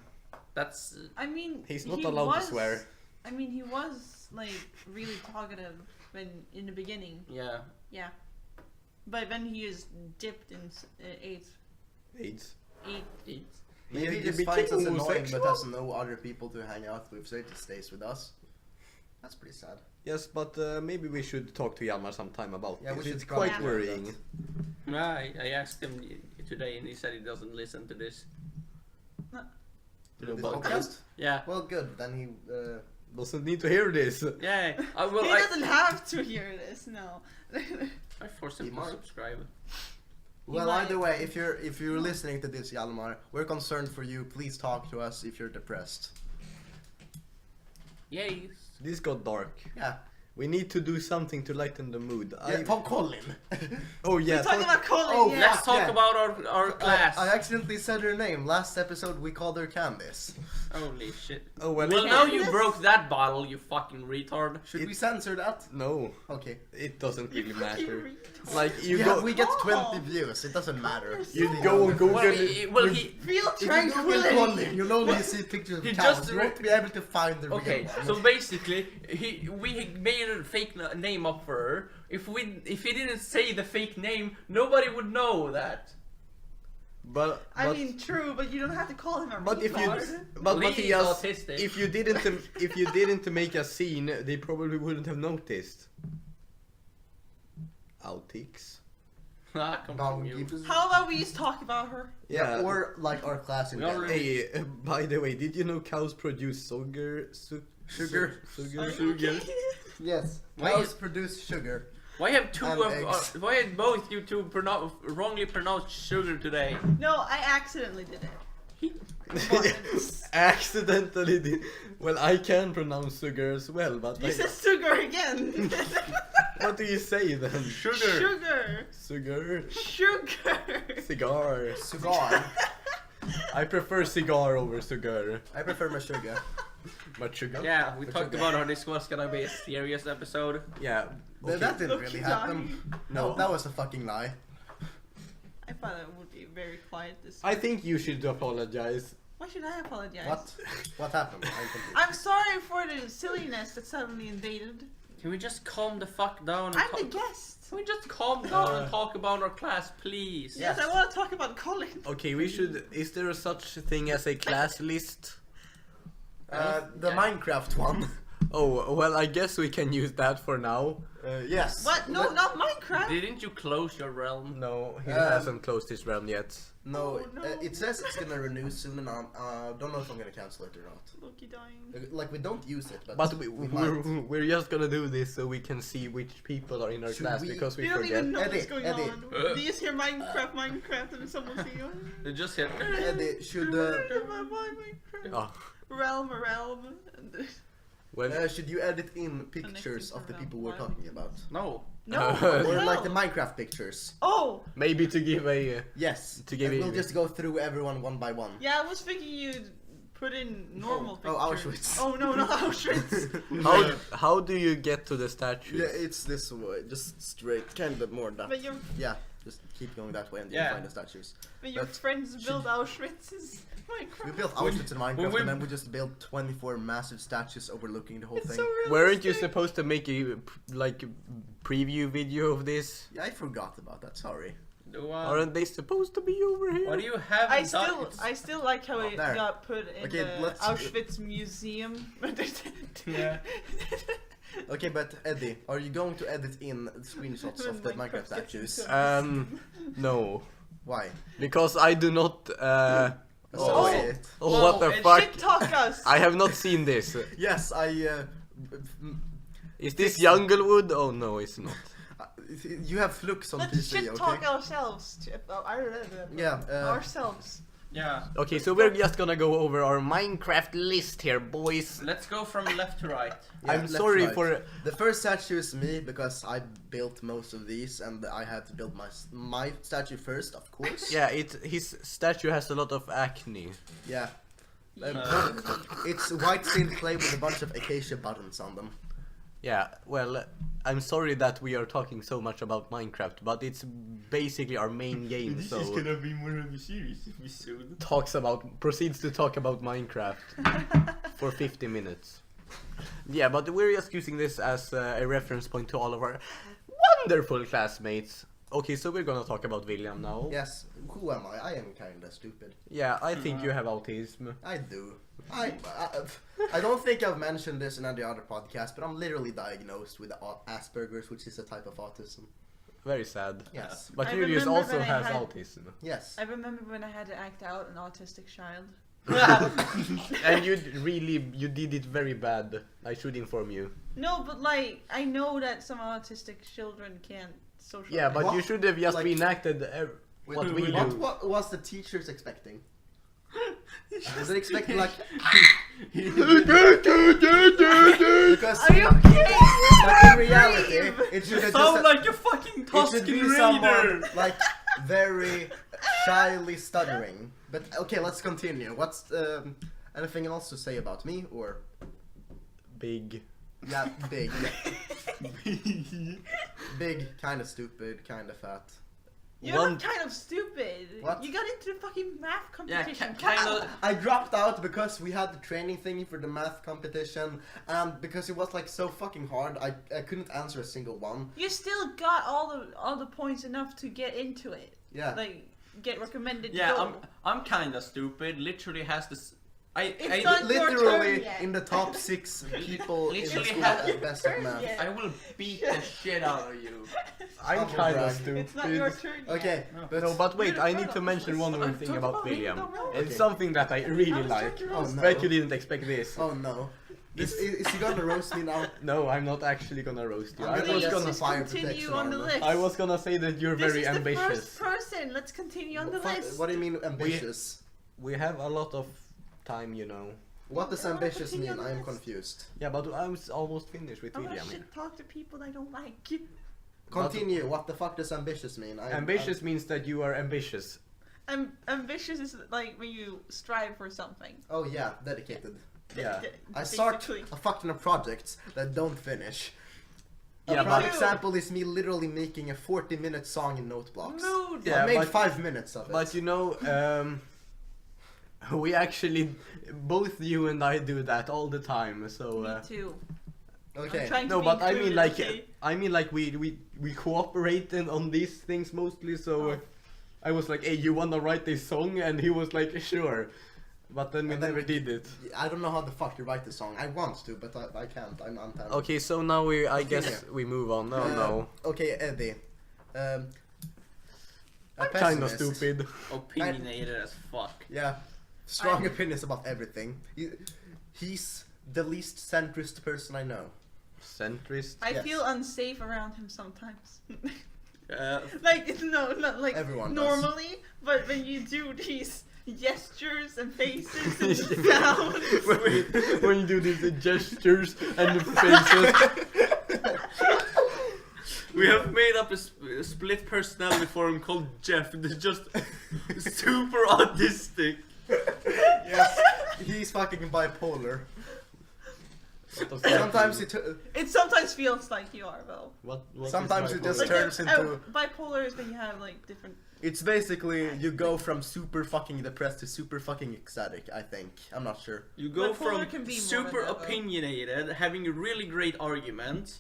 That's I mean, He's not he allowed to was- swear. I mean, he was like really talkative when in the beginning, yeah. yeah. But then he is dipped in eighth. AIDS. It's, Maybe he You just became finds us annoying homosexual? but has no other people to hang out with, so he just stays with us. That's pretty sad. Yes, but maybe we should talk to Hjalmar sometime about Yeah, we this. should It's probably quite do worrying. I asked him today and he said he doesn't listen to this. To this But- podcast? Yeah. Well, good. Then he. Doesn't need to hear this. Yeah. He I doesn't have to hear this, no. I forced him He to might. subscribe. Well, might. either way, if you're listening to this, Hjalmar, we're concerned for you. Please talk to us if you're depressed. Yay. This got dark. Yeah. We need to do something to lighten the mood. Yeah, Tom Collin. Oh yeah. We're talking about Colin, Oh, yeah. Let's talk yeah. about our class. I accidentally said her name. Last episode, we called her Candice. Holy shit. Oh well. Well, now you Candace? broke that bottle, you fucking retard. Should we censor that? No, Okay. it doesn't really fucking matter. retard. Like you Yeah, go, we get Oh. 20 views. It doesn't matter. you go on Google. Well, you- he. Feel If you Google tranquility. Collin, you'll only see pictures of He cows. just You won't be able to find the Okay, real one. so basically, we made a fake name up for her. If he didn't say the fake name, nobody would know that. but I mean, true, but you don't have to call him a but if you retard. but Well, he's Matthias, autistic. if you didn't make a scene, they probably wouldn't have noticed. Outtakes. Ah, come Now from you. give us- How about we just talk about her? Yeah. Or like our class in We general. already- Hey, by the way, did you know cows produce sugar? Sugar. Sugar. Are you okay? Yes. Why Cows is- produce sugar. Why have two And of eggs. why have both you two wrongly pronounced sugar today? No, I accidentally did it. Accidentally did. Well, I can pronounce sugar as well, but You said sugar again. what do you say then? Sugar. Sugar. Sugar. Cigar. Cigar. I prefer cigar over cigar. I prefer my sugar. But sugar? Yeah, we But talked sugar. about how this was gonna be a serious episode. Yeah. Okay. That didn't Look, really you happen. dying. No. That was a fucking lie. I thought it would be very quiet this I think you should apologize. Why should I apologize? What? What happened? I'm confused. I'm sorry for the silliness that suddenly invaded. Can we just calm the fuck down? And I'm the talk- guest. Can we just calm down and talk about our class, please? Yes, I want to talk about Colin. Okay, we should. Is there such thing as a class list? The Minecraft one. Oh, well, I guess we can use that for now. Yes. What? No, not Minecraft. Didn't you close your realm? No, he Um, hasn't closed his realm yet. No, Oh, no. it says it's gonna renew soon, and I don't know if I'm gonna cancel it or not. Loki dying. Like we don't use it, but, But we we're just gonna do this so we can see which people are in our Should class we- because we We don't forget. even know what's Eddie, going Eddie. on. Do you just hear Minecraft, and someone say, You just said. Eddie, should Minecraft. Oh, Realm. And well, should you edit in pictures of the program. people we're Why? talking about? No. No. Or Or no. like the Minecraft pictures. Oh. Maybe to give a. Yes. To give and you- we'll just go through everyone one by one. Yeah, I was thinking you'd put in normal Oh, pictures. Auschwitz. Oh no, not Auschwitz. How do you get to the statue? Yeah, it's this way, just straight, kind of more that. but your Yeah, just keep going that way and Yeah. you'll find the statues. but your But friends build Auschwitz's We Minecraft. built Auschwitz in Minecraft we- and then we just built 24 massive statues overlooking the whole It's thing. so realistic. Weren't you supposed to make a like preview video of this? Yeah, I forgot about that, sorry. Aren't they supposed to be over here? What do you have? I still like how it there. got put in Okay, the let's- Auschwitz museum. Yeah. Okay, but Eddie, are you going to edit in screenshots of the Minecraft statues? No, Why? because I do not. So Oh. it. Oh, Oh, what the and fuck! Shit talk us. I have not seen this. Yes, Is this Junglewood? Oh no, it's not. you have flux on Let's PC, shit okay? talk ourselves. Yeah, Ourselves. Yeah. Okay, so we're just gonna go over our Minecraft list here, boys. Let's go from left to right. Yeah, I'm left, sorry right. for. The first statue is me because I built most of these and I had to build my statue first, of course. Yeah, his statue has a lot of acne. Yeah. It's white steel clay with a bunch of acacia buttons on them. Yeah, well, I'm sorry that we are talking so much about Minecraft, but it's basically our main game, so be more of a serious episode. proceeds to talk about Minecraft for 50 minutes. Yeah, but we're just using this as a reference point to all of our wonderful classmates. Okay, so we're gonna talk about William now. Yes, who am I? I am kinda stupid. Yeah, I think you have autism. I do. I don't think I've mentioned this in any other podcast, but I'm literally diagnosed with Asperger's, which is a type of autism. Very sad. Yes. But I Julius remember also when I has had- autism. Yes. I remember when I had to act out an autistic child. And you did it very bad. I should inform you. No, but like I know that some autistic children can't socialize. Yeah, but What? you should have just Like- reenacted what we do. What was the teachers expecting? Was they expecting like? Because Are you okay? but in reality, it should have Sound just like a fucking it should Tuscan be Raider. someone like very shyly stuttering. But okay, let's continue. What's anything else to say about me or? Big. Yeah, big. Big, kind of stupid, kind of fat. You're One- not kind of stupid. What? You got into the fucking math Yeah, competition. kind of. I dropped out because we had the training thingy for the math competition, and because it was like so fucking hard, I couldn't answer a single one. You still got all the points enough to get into it. Yeah. Like get recommended. Yeah, to go. I'm kind of stupid. Literally has this. It's not your Literally turn yet. in the top 6 people in the Literally school have- at best at Turn math. yet. I will beat the shit out of you. I'm Humble kind of brag. stupid. It's not your turn yet. Okay, but No, but wait, You're I the need to grown-up. mention one more I'm thing talking about about me, William. the grown-up. It's Okay. something that I really I was like. talking Oh, about no. Bet you didn't expect this. oh no. Is he gonna roast me now? No, I'm not actually gonna roast you. I'm I gonna was get gonna some Just fire continue protection on the armor. list. I was gonna say that you're This very is the ambitious. first person. Let's continue on the list. What do you mean ambitious? We have a lot of time, you know. What does No, ambitious continue mean? on the I am list. confused. Yeah, but I'm almost finished with I'm gonna William. shit talk to people I don't like. Continue. What the fuck does ambitious mean? Ambitious means that you are ambitious. Ambitious is like when you strive for something. Oh yeah, dedicated. Yeah. I start Basically. a fucking projects that don't finish. Yeah, A prime but- example is me literally making a 40-minute song in note blocks. Mood. Yeah, I made but- 5 minutes of it. But you know, we actually, both you and I do that all the time. So. Me too. I'm okay. trying to No, be but I mean included, like, okay? we cooperate on these things mostly. So I was like, hey, you wanna write this song? And he was like, sure. But then we And then never we- did it. I don't know how the fuck you write the song. I want to, but I can't. I'm talented. Okay, so now I guess Continue. we move on. No, Uh, no. Okay, Eddie. A I'm kind of pessimist. stupid. Opinionated as fuck. Yeah, strong opinions about everything. He's the least centrist person I know. Centrist. I Yes. feel unsafe around him sometimes. Uh, Like no, not like Everyone does. normally, but when you do these gestures and faces and sounds. When you do these gestures and faces. We have made up a split personality for him called Jeff. That's just super autistic. Yes, he's fucking bipolar. Sometimes It sometimes feels like you are, though. What Sometimes is it just Like turns into. bipolar is when you have like different. It's basically you go from super fucking depressed to super fucking ecstatic. I think. I'm not sure. You go Bipolar can from be more super than that, though. opinionated, having a really great argument,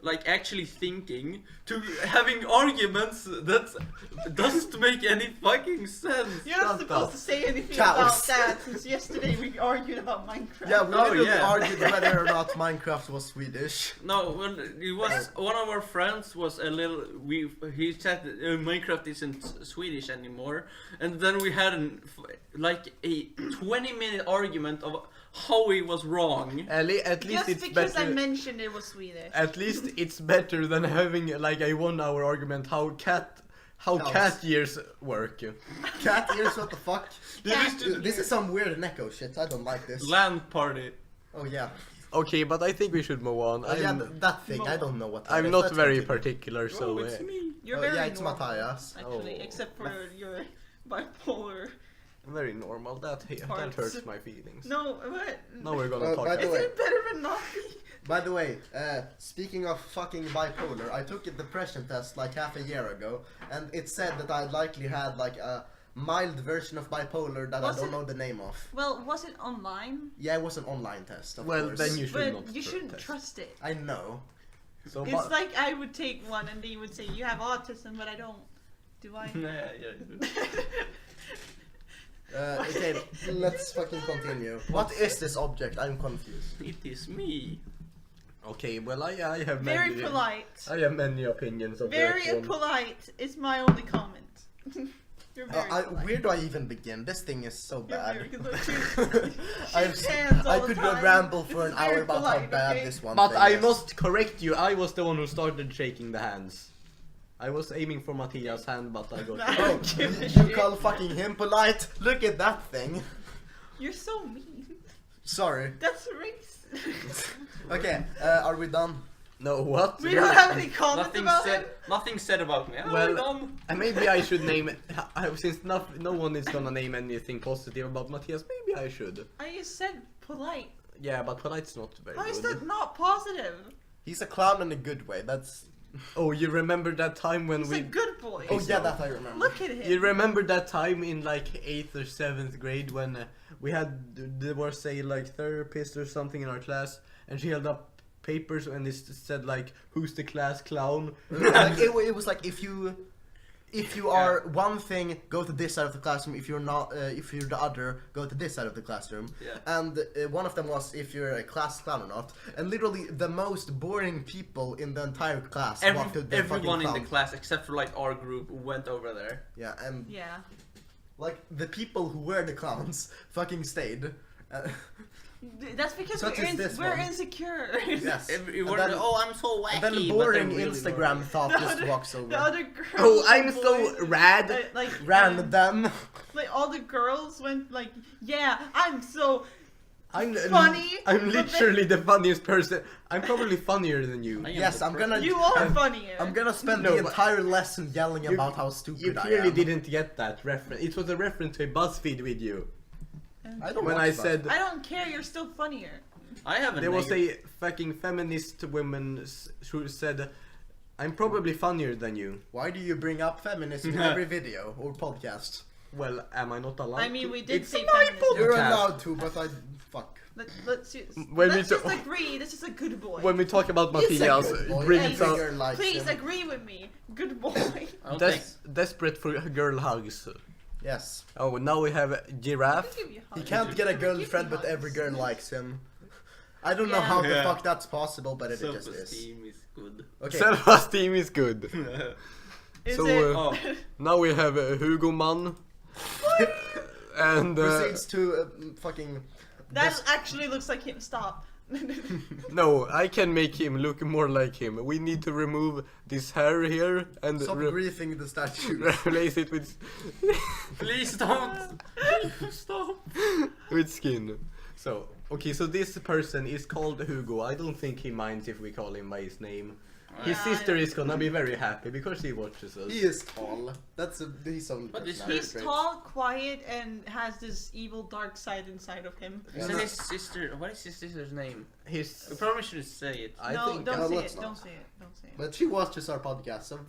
like actually thinking, to having arguments that doesn't make any fucking sense. You're not Shut supposed up. to say anything Chaos. about that, since yesterday we argued about Minecraft. Yeah, we Oh, literally yeah. argued whether or not Minecraft was Swedish. No, when it was one of our friends was a little. He said Minecraft isn't Swedish anymore, and then we had like a 20-minute argument of how he was wrong. At least Just it's because I better. mentioned it was Swedish. At least it's better than having like a 1 hour argument how Cows. cat years work. Cat ears, what the fuck? Cat This is some weird Neko shit. I don't like this. Land party. Oh yeah. Okay, but I think we should move on. Oh, yeah, I'm, that thing. I don't know what. That I'm is. not Let's very continue. particular, so Oh, it's me. You're Oh, very yeah, it's normal, Matthias. actually, Oh. except for your bipolar. very normal. That Parts. hurts my feelings. No, what? Now we're gonna talk by about the way- Isn't it better than not? By the way, speaking of fucking bipolar, I took a depression test like half a year ago, and it said that I likely had like a mild version of bipolar that Was I don't it- know the name of. Well, was it online? Yeah, it was an online test. Of Well, course. then you should But not. you shouldn't test. trust it. I know. So, It's like I would take one and they would say, you have autism, but I don't. Do I? Okay, let's fucking continue. What is this object? I'm confused. It is me. okay, well I have Very many. polite. I have many opinions of Very that one. polite is my only comment. You're very polite. Where do I even begin? This thing is so You're bad. very good. I've, Shake hands all I the could time. ramble for This an is hour very about how polite, bad okay? this one But thing I is. must correct you. I was the one who started shaking the hands. I was aiming for Matthias' hand, but I got. Nah. Oh, Don't give a you shit. call fucking him polite? Look at that thing. You're so mean. Sorry. That's racist. Okay, are we done? No, what? We don't have any comments Nothing about said. it. Nothing said about me. Well, Done. Maybe I should name it. Since no one is gonna name anything positive about Matthias, maybe I should. I just said polite. Yeah, but polite's not very How is good. that not positive? He's a clown in a good way. That's. Oh, you remember that time when He's a good boy. Oh yeah, that I remember. Look at him. You remember that time in like 8th or 7th grade when we had there was a like therapist or something in our class, and she held up papers and it said like, "Who's the class clown?" Like, it was like if you are one thing, go to this side of the classroom. If you're not, if you're the other, go to this side of the classroom. Yeah. And one of them was if you're a class clown or not. And literally the most boring people in the entire class walked to the Everyone fucking in the clown. class except for like our group went over there. Yeah, and Yeah. like the people who were the clowns fucking stayed. That's because Such as this we're one. insecure. Yes. Everyone, then- oh, I'm so wacky. And then but boring they're really Instagram boring. thought The just other- walks over. The other girls. Oh, I'm and so boys, rad. Like Ran them. like all the girls went like, yeah, I'm so I'm funny. I'm but then- literally the funniest person. I'm probably funnier than you. I am Yes, the I'm gonna. You are I'm, funnier. I'm gonna spend No, the but- entire lesson yelling You- about how stupid You I clearly am. didn't get that reference. It was a reference to a BuzzFeed video. I don't When watch I that. said I don't care. You're still funnier. I have a there was negative- a fucking feminist woman who said, "I'm probably funnier than you." Why do you bring up feminism in every video or podcast? Well, am I not allowed? I mean, to? we did It's say my feminism. You're podcast. allowed to, but I fuck. Let's just, When we let's just do- agree. This is a good boy. When we talk about He's a Matthias, good boy. bring Hey, some Girl likes Please him. agree with me. Good boy. I don't think. desperate for girl hugs. Yes. Oh, now we have Giraffe. Give you a He hug. can't get a Give girlfriend, you but every hugs. girl likes him. I don't know Yeah. how the Yeah. fuck that's possible, but it just is. Self-esteem is good. Okay. Self-esteem is good. Is So, it? Oh. Now we have Hugo Mann. And Proceeds to fucking. That des- actually looks like him. Stop. no, I can make him look more like him. We need to remove this hair here and Stop griefing the statue. replace it with Please don't. Stop. with skin. So, okay, so this person is called Hugo. I don't think he minds if we call him by his name. His Yeah, sister I- is gonna be very happy because he watches us. He is tall. He's only. But this He's trait. tall, quiet, and has this evil dark side inside of him. Yeah, Isn't no. his sister? What is his sister's name? His, We probably should say it. I no, think. don't No, say let's it. not. Don't say it. Don't say it. But she watches our podcast, so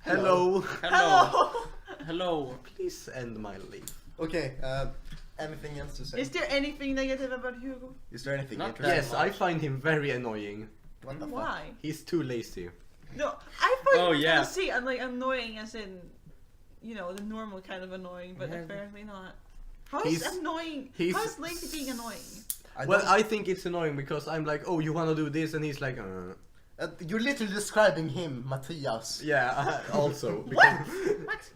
Hello. Hello. Hello. Please end my leave. Okay. Anything else to say? Is there anything negative about Hugo? Is there anything Not interesting? Yes, I find him very annoying. What the fuck? Why? He's too lazy. No, I find Oh, him yeah. see, I'm like annoying as in, you know, the normal kind of annoying, but Yeah. apparently not. How is He's- annoying? he's- How is lazy being annoying? Well, I think it's annoying because I'm like, oh, you wanna do this, and he's like, You're literally describing him, Matthias. yeah. Also, What? because What?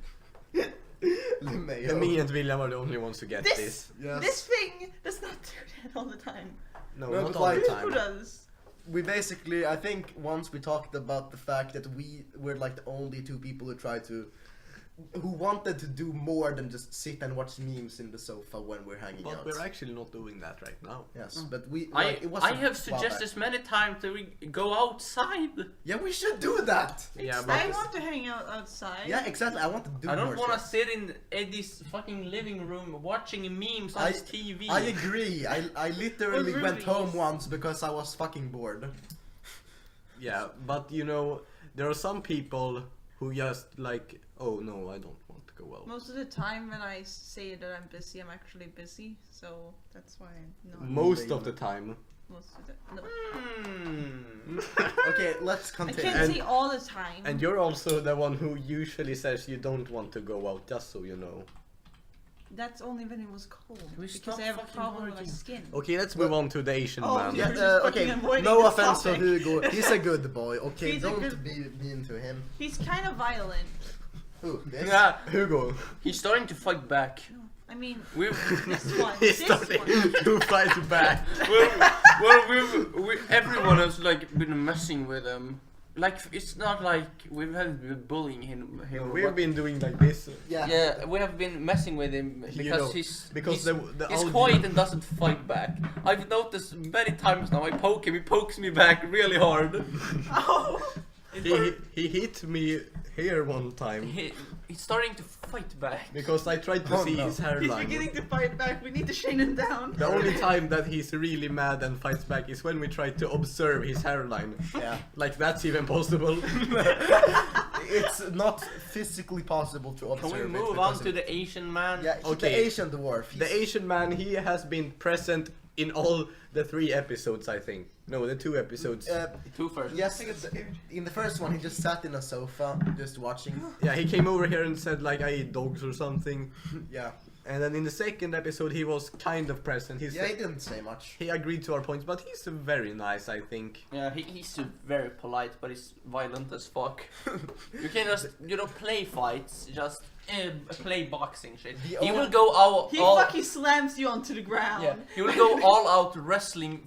LeMayo. me and William are the only ones who get This this. Yes. this thing does not do that all the time. No, No, not but all like- the Who time. does? We basically, I think once we talked about the fact that we're like the only two people who wanted to do more than just sit and watch memes in the sofa when we're hanging But out. we're actually not doing that right now. Yes, but we. I Like, it was I a have while suggested back. many times that we go outside. Yeah, we should do that. Yeah, I but want to hang out outside. Yeah, exactly. I want to do I don't more want to stuff. sit in Eddie's fucking living room watching memes on I- his TV. I agree. I literally Or went home movies. once because I was fucking bored. yeah, but you know, there are some people who just like, oh no, I don't want to go out. Most of the time when I say that I'm busy, I'm actually busy. So that's why no. Most of the time. Most of the no. Hmm. Okay, let's I continue. can't And- say all the time. And you're also the one who usually says you don't want to go out, just so you know. That's only when it was cold. We Because stop I have a fucking problem with my arguing. skin. Okay, let's move on to the Asian Oh, man. yeah. Yeah, just okay. fucking avoiding No this offense to topic. Hugo. He's a good boy. Okay, He's a don't good- be mean to him. He's kind of violent. Who? This? Yeah, Hugo. he's starting to fight back. No, I mean, We've this one. He's This starting one. to fight back. everyone has like been messing with him. Like it's not like we haven't been bullying him. No, or we've what. been doing like this. Yeah. Yeah, we have been messing with him You because know, he's because he's, the he's audio- quiet and doesn't fight back. I've noticed many times now. I poke him, he pokes me back really hard. Oh. He hit me here one time He's starting to fight back. because I tried to Oh, see no. his He's hairline. beginning to fight back. We need to shame him down. The only time that he's really mad and fights back is when we try to observe his hairline. Yeah. Like that's even possible. It's not physically possible to observe. Can we it move because on to the Asian man? Yeah, Okay. the Asian dwarf. The Asian man, he has been present in all the 3 episodes, I think. No, the 2 episodes. Two first. Yes, in the first one he just sat in a sofa, just watching. Yeah, he came over here and said like I eat dogs or something. Yeah. And then in the second episode he was kind of present. Yeah, he didn't say much. He agreed to our points, but he's very nice, I think. Yeah, he's very polite, but he's violent as fuck. You can just, play fights, just play boxing shit. The He will only- go He all fucking slams you onto the ground. yeah, he will go all out wrestling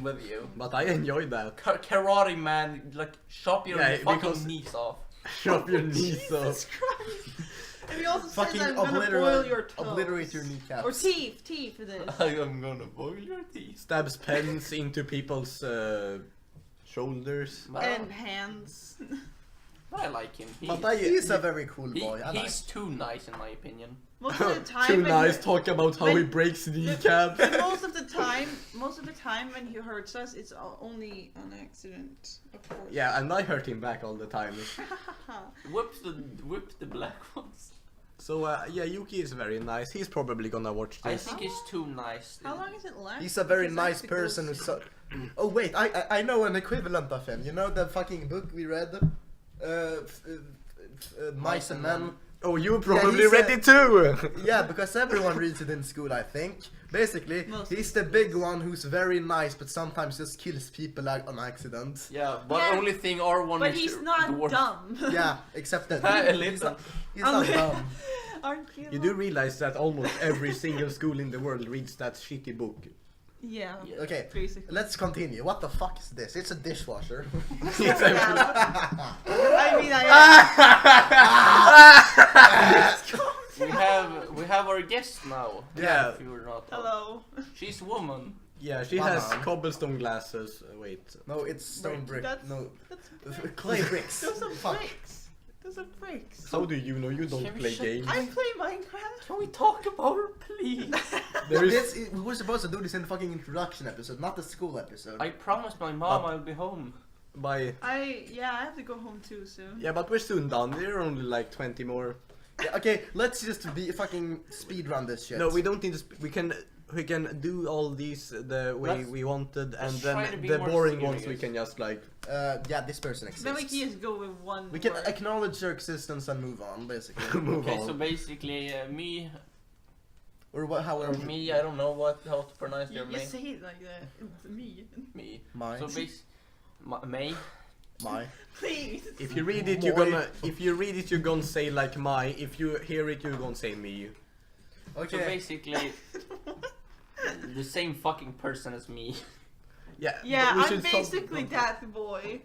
with you. But I enjoyed that. Karate man, like chop your Yeah, fucking because- knees off. Chop your knees off. Jesus Christ. And he also says Fucking I'm gonna boil your toes. obliterate your kneecaps. Or teeth for this. I am gonna boil your teeth. Stabs pens into people's shoulders. And hands. I like him. He's a very cool boy. I like. He's too nice in my opinion. Most of the time Too when nice. he- Talk about how when- he breaks kneecaps. But most of the time when he hurts us, it's only on accident, of course. Yeah, and I hurt him back all the time. Whip the black ones. So yeah, Yuki is very nice. He's probably gonna watch I this. think he's too nice. How long is it left? He's a very Because nice that's because- person who's so... Oh wait, I know an equivalent of him. You know the fucking book we read? Mice and Men? Oh, you probably he's read a- it too. Yeah, because everyone reads it in school, I think. Basically, Most he's the big one who's very nice, but sometimes just kills people on accident. Yeah, but Yeah, only thing R1 But is he's not dwarf. dumb. Yeah, except that A he's little. not, he's not dumb. Aren't you? You do realize that almost every single school in the world reads that shitty book. Yeah. Yeah. Okay, Basically. let's continue. What the fuck is this? It's a dishwasher. It's Yeah. every- I mean, We have our guest now. Yeah. If you're not. Hello. She's a woman. Yeah, she has Banana. cobblestone glasses. Wait. No, it's stone Wait, brick. that's- No, That's clay bricks. Those are Fuck. bricks. Those are bricks. How do you know you don't Can we play shut- games? I play Minecraft. Can we talk about her, please? There is We were supposed to do this in the fucking introduction episode, not the school episode. I promised my mom I'll be home. by. I have to go home too soon. Yeah, but we're soon done. There are only like 20 more. Yeah, okay, let's just be fucking speed run this shit. No, we don't need to. We can do all these the way Let's- we wanted, and let's try to then be the more boring ones we serious. can just like. Yeah, this person exists. Then we can just go with one. We can word. acknowledge their existence and move on, basically. Move Okay, on. so basically, me, Or what? However, Me, I don't know how to pronounce You, your you name. say it like that. It's me. me. my, So May. my. Please. If you read it, you're Boy. gonna. If you read it, you're gonna say like my. If you hear it, you're gonna say me. So Okay. basically, the same fucking person as me. Yeah. Yeah, but we I'm should basically stop- that boy.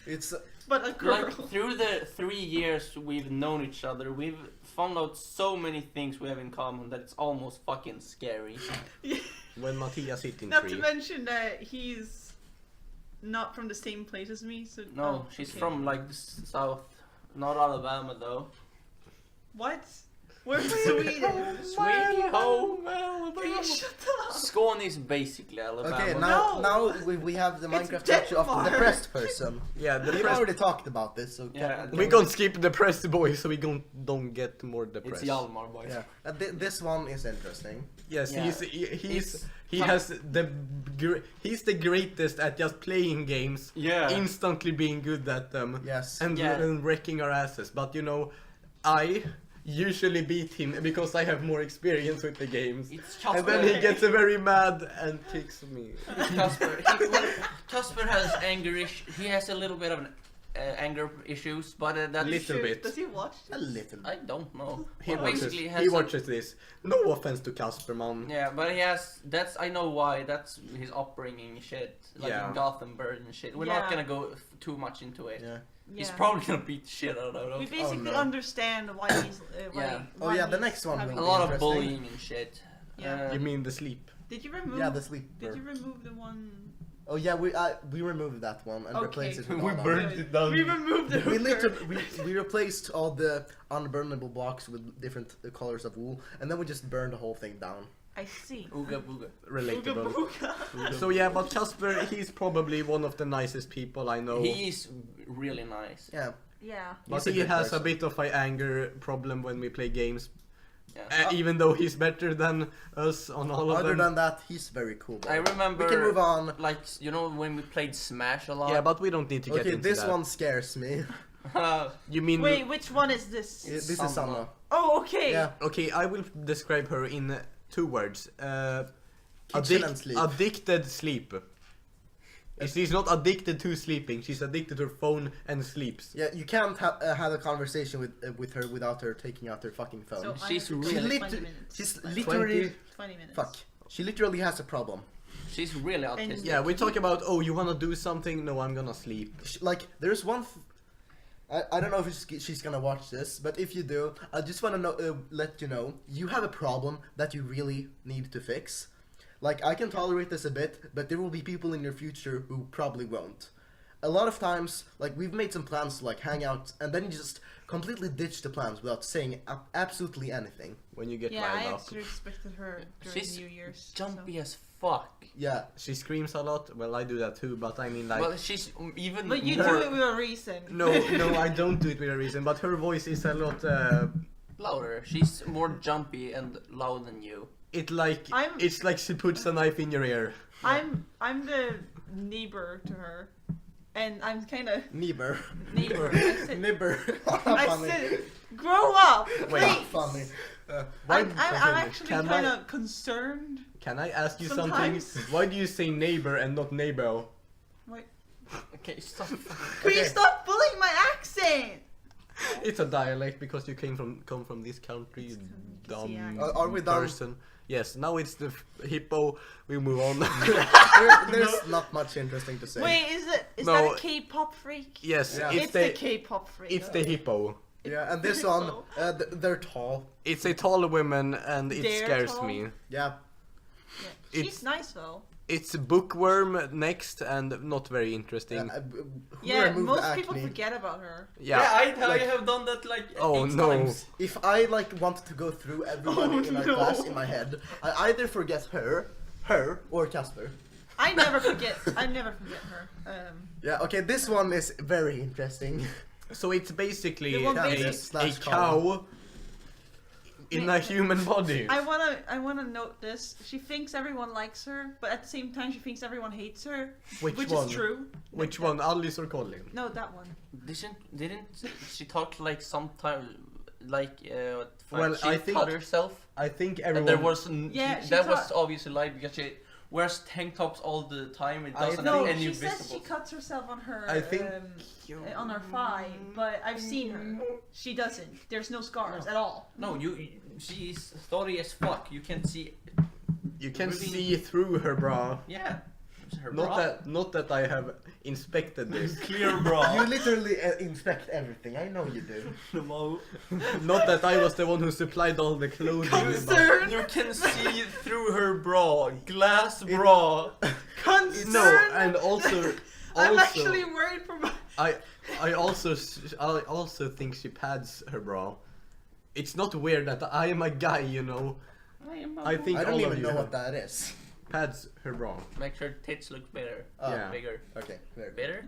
It's But a girl. Like through the 3 years we've known each other, we've found out so many things we have in common that it's almost fucking scary. When Mattias hit in Not to tree. mention that he's not from the same place as me. So No, oh, she's okay. from like the south, not Alabama though. What? We're from Sweden. Sweetie home, Can Alabama. you shut up? Skåne is basically Alabama. okay. No. Now we have the It's Minecraft statue of the Denmark. depressed person. Yeah, the We've press. already talked about this, so Yeah, We gonna skip the press boy, so we don't get more It's depressed. Hjalmar, boys. yeah. This one is interesting. Yes, Yeah. he's he It's- has he's the greatest at just playing games, Yeah. instantly being good at them, Yes. and, Yeah. and wrecking our asses. But you know, I usually beat him because I have more experience with the games. It's And then he gets very mad and kicks me. Casper. Casper has he has a little bit of an, anger issues, but that's Little bit. Does he watch? A little. I don't know. He But watches. basically has He a- watches this. No offense to Casper, man. Yeah, but he has. That's I know why. That's his upbringing shit, like Yeah. in Gothenburg and shit. We're Yeah. not gonna go too much into it. Yeah. He's Yeah. probably gonna beat the shit out of We us. basically no. understand why he's. Why, Yeah. Oh, why yeah, the he's next one having- A will lot of Interesting. bullying and shit. Yeah. You mean the sleep? Did you remove? Yeah, the sleeper. Did you remove the one? Oh yeah, we removed that one and Okay. replaced it with We all burned other- it down. We removed the. We hooker. literally we replaced all the unburnable blocks with different colors of wool, and then we just burned the whole thing down. I see. Ooga booga. Relatable. Ooga booga. So yeah, but Casper, he's probably one of the nicest people I know. He is really nice. Yeah. Yeah. But He's a he good has person. a bit of an anger problem when we play games. Yeah. Even though he's better than us on all of Other them. than that, he's very cool. I remember. We can move on. Like you know when we played Smash a lot. Yeah, but we don't need to get Okay, into this that. one scares me. You mean? Wait, which one is this? This is Sanna. Sanna. Oh, okay. Yeah. Okay, I will describe her in 2 words. Kitchen and sleep. Addicted sleep. She's not addicted to sleeping. She's addicted to her phone and sleeps. Yeah, you can't have a conversation with her without her taking out her fucking phone. So She's I have to really- go 20 She minutes. she's literally 20 minutes. fuck. She literally has a problem. She's really autistic. Yeah, we talk about, oh, you wanna do something? No, I'm gonna sleep. Like there's one. I don't know if she's gonna watch this, but if you do, I just wanna know, let you know, you have a problem that you really need to fix. Like I can tolerate this a bit, but there will be people in your future who probably won't. A lot of times, like we've made some plans to like hang out, and then you just completely ditch the plans without saying absolutely anything. When you get Yeah, I riled up. actually expected her during She's New Year's. Jumpy as fuck. Yeah, She screams a lot. Well, I do that too, but I mean like... Well, she's even But you more do it with a reason. No, I don't do it with a reason, but her voice is a lot... louder. She's more jumpy and loud than you. It's like she puts a knife in your ear. I'm the neighbor to her, and I'm kind of Neighbor. neighbor. I said, Neighbor. I Funny. said, grow up, Wait. please. Funny. I'm actually Can kind I- of concerned. Can I ask you Sometimes. something? Why do you say neighbor and not neighbor? Wait, Okay, stop. please stop bullying my accent. It's a dialect because you come from this country, you dumb yeah. Are we done? person. Yes, now it's the hippo. We move on. There's not much interesting to say. Wait, is No. that a K-pop freak? Yes, Yeah. It's the K-pop freak. it's the hippo. Yeah, and this one, they're tall. It's a tall woman and it They're scares tall? me. Yeah. Yeah. She's It's- nice though. It's Bookworm next, and not very interesting. Yeah, removed most people acne? forget about her. Yeah. I like- have done that like Oh, 8 no. times. If I like wanted to go through everybody in our class in my head, I either forget her, or Casper. I never forget her. Yeah, okay, this one is very interesting. So it's basically The one a basic- cow in a human body. I wanna note this. She thinks everyone likes her, but at the same time she thinks everyone hates her, Which which one? is true. Which one, Alice or Colin? No, that one. Didn't she talk like sometime like Well, she I think- cut herself? I think And everyone. there was Yeah, she that was cut- obviously lie because she wears tank tops all the time. It I doesn't No, have any she says visible. she cuts herself on her. I think on her thigh, but I've seen her. She doesn't. There's no scars at all. No, she's thorny as fuck. You can see. you can really- see through her bra. Yeah. It's her Not bra. that I have inspected this. Clear bra. You literally inspect everything, I know you do. Not that I was the one who supplied all the clothing. but- You can see through her bra, glass bra. Concern. No, and also I'm actually worried for my. I also think she pads her bra. It's not weird that I am a guy, you know. I think I don't all of even you know have what that is. pads her bra. Make sure tits look better. Yeah. Bigger. Okay, very good. Better?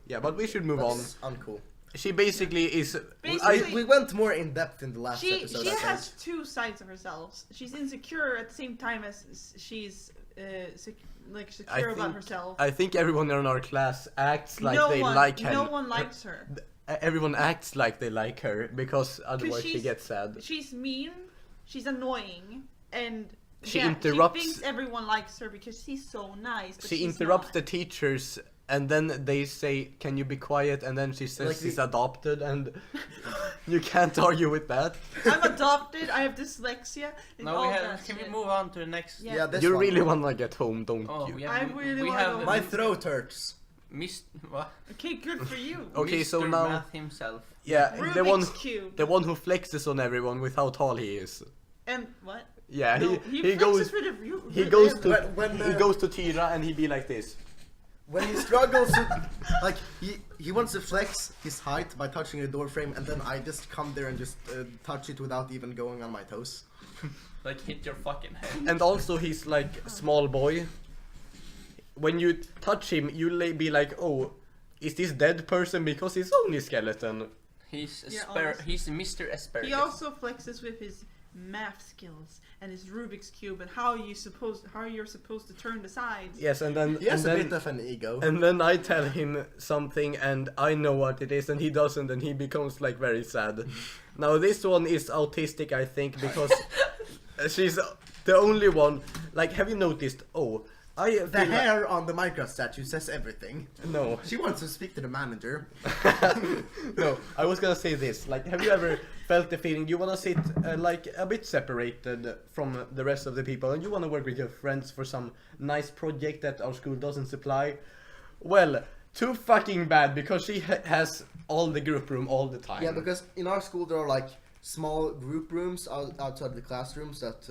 Yeah, but we should move on. That's uncool. She basically is. Basically- We went more in depth in the last She episode, she I think. has two sides of herself. She's insecure at the same time as she's secure about think- herself. I think everyone in our class acts like no they one, like her. no one likes her. Everyone acts like they like her because otherwise she she's- gets sad. She's mean. She's annoying, and She yeah, interrupts- She thinks everyone likes her because she's so nice. But She she's interrupts not. the teachers and then they say, "Can you be quiet?" And then she says Like she's the- adopted, and you can't argue with that. I'm adopted. I have dyslexia. And No, all we have. that Can we shit. move on to the next? Yeah. Yeah, this You one. really wanna get home, don't Oh, you? we have. I really we wanna have go My home. throat hurts. What? Okay, good for you. Okay, so Mr. now, Math himself. yeah, Rubik's cube. the one who flexes on everyone with how tall he is. And what? Yeah, No, he goes. flexes with a view- He with goes a- to When, he goes to Tira and he be like this. When he struggles to, like, he wants to flex his height by touching a door frame, and then I just come there and just touch it without even going on my toes. Like hit your fucking head. And also he's like small boy. When you touch him, you be like, "Oh, is this dead person?" Because he's only skeleton. He's Yeah, he's Mr. Asparagus. He also flexes with his math skills and his Rubik's cube and how you're supposed to turn the sides. Yes, and then He has and a then, bit of an ego. and then I tell him something and I know what it is and he doesn't and he becomes like very sad. Now this one is autistic, I think, because she's the only one. Like, have you noticed? Oh, I The feel hair on the Minecraft statue says everything. no. She wants to speak to the manager. No, I was gonna say this. Like, have you ever felt the feeling you wanna sit like a bit separated from the rest of the people, and you wanna work with your friends for some nice project that our school doesn't supply? Well, too fucking bad because she has all the group room all the time. Yeah, because in our school there are like small group rooms outside the classrooms that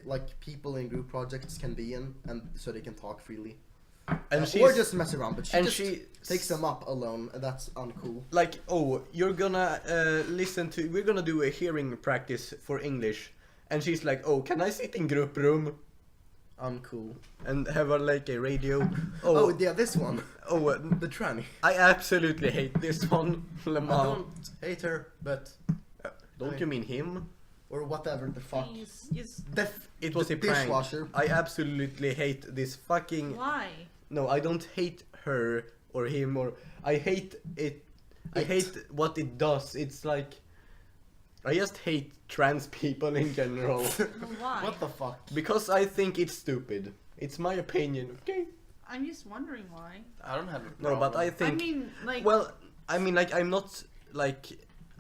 like people in group projects can be in, and so they can talk freely. and Or she's just mess around, but she and just she takes them up alone, and that's uncool. like, oh, you're gonna we're gonna do a hearing practice for English, and she's like, oh, can I sit in group room Uncool. and have like a radio? Oh, yeah, this one. Oh, The tranny. I absolutely hate this one, I Lamar. don't hate her, but Don't you mean him? or whatever the fuck. He's It was the a prank. dishwasher. I absolutely hate this fucking. why? No, I don't hate her or him or I hate it. I It. hate what it does. It's like I just hate trans people in general Why? What the fuck? because I think it's stupid. It's my opinion. Okay. I'm just wondering why. I don't have a No, but I I think. mean, like, Well, I mean, like, I'm not like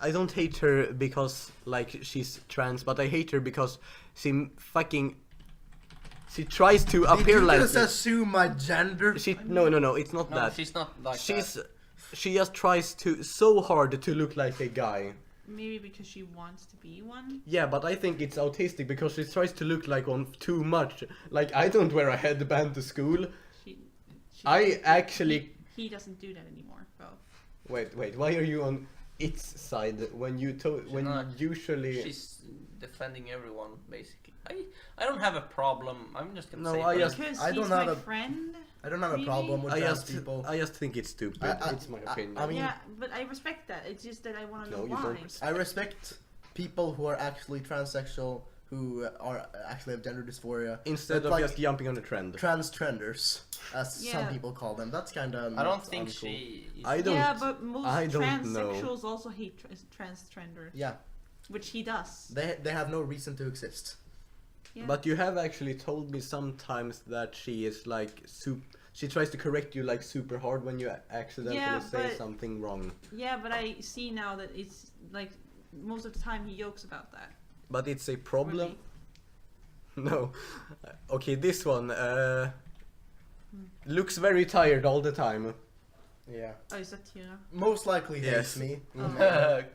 I don't hate her because like she's trans, but I hate her because she fucking she tries to appear Did you like just this. assume my gender? She no, it's not No, that. she's not like She's that. she just tries to so hard to look like a guy. maybe because she wants to be one. Yeah, but I think it's autistic because she tries to look like one too much. Like, I don't wear a headband to school. She I doesn't- actually... He doesn't do that anymore. Oh. Wait, why are you on its side when you when not. usually... She's defending everyone basically. I don't have a problem. I'm just gonna No, say I it. just- Because I he's don't my have a- friend. I don't have a Really? problem with trans people. I just think it's stupid. It's my opinion. I mean, Yeah, but I respect that. It's just that I want to No, know you why. don't. I respect people who are actually transsexual, who are actually have gender dysphoria. Instead but of like just jumping on a trend. trans trenders, as some Yeah. people call them. That's kind of. I don't think she. Is I don't- Yeah, but most I don't know. transsexuals also hate transgenders. Yeah, Which he does. they have no reason to exist. Yeah. But you have actually told me sometimes that she is like she tries to correct you like super hard when you accidentally Yeah, say but- something wrong. Yeah, but I see now that it's like most of the time he jokes about that. But it's a problem. Really. No. Okay, this one looks very tired all the time. Yeah. Oh, is that Tira? Most likely Yes. hates me.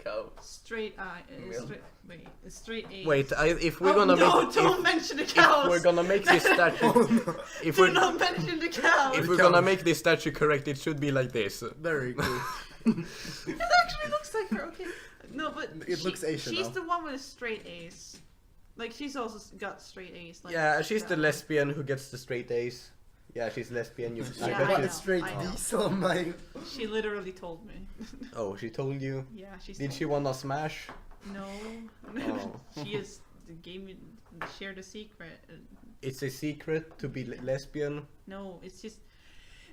Cow. Straight eye. Milk. Straight A. Wait, if we're Oh, gonna no, make don't if, mention the if cows. we're gonna make this statue Oh, no. if Do we're not mention the cows. if we're gonna make this statue correct, it should be like this. Very cool. It actually looks like her. Okay. No, but It looks Asian, She's though. the one with straight A's. Like she's also got straight A's. Like Yeah, she's the that. lesbian who gets the straight A's. Yeah, she's lesbian. You, Yeah, I I bet know. you. But straight I know. diesel, my. She literally told me. Oh, she told you. Yeah, she. Did told she wanna smash? No. Oh. She is gave me shared a secret. It's a secret to be lesbian. No, it's just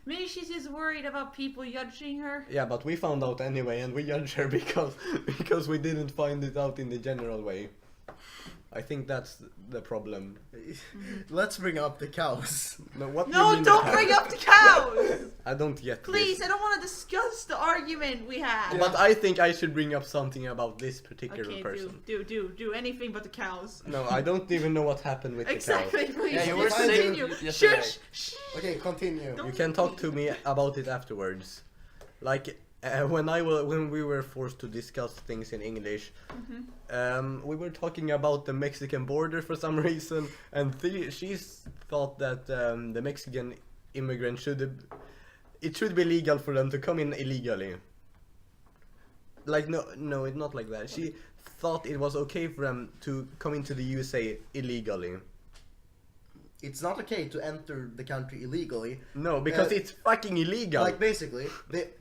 maybe she's just worried about people judging her. Yeah, but we found out anyway, and we judge her because we didn't find it out in the general way. I think that's the problem. Let's bring up the cows. No, what do you No, mean don't the bring cow? up the cows. I don't get Please, this. I don't want to discuss the argument we had. But I think I should bring up something about this particular Okay, person. do anything but the cows. No, I don't even know what happened with Exactly, the please. Yeah, you just were saying continue. yesterday. Shush, shh. Okay, continue. cows. You can talk to me about it afterwards. Like when we were forced to discuss things in English, we were talking about the Mexican border for some reason, and she thought that the Mexican immigrants it should be legal for them to come in illegally. Like no, it's not like that. She thought it was okay for them to come into the USA illegally. It's not okay to enter the country illegally. No, because it's fucking illegal. Like basically,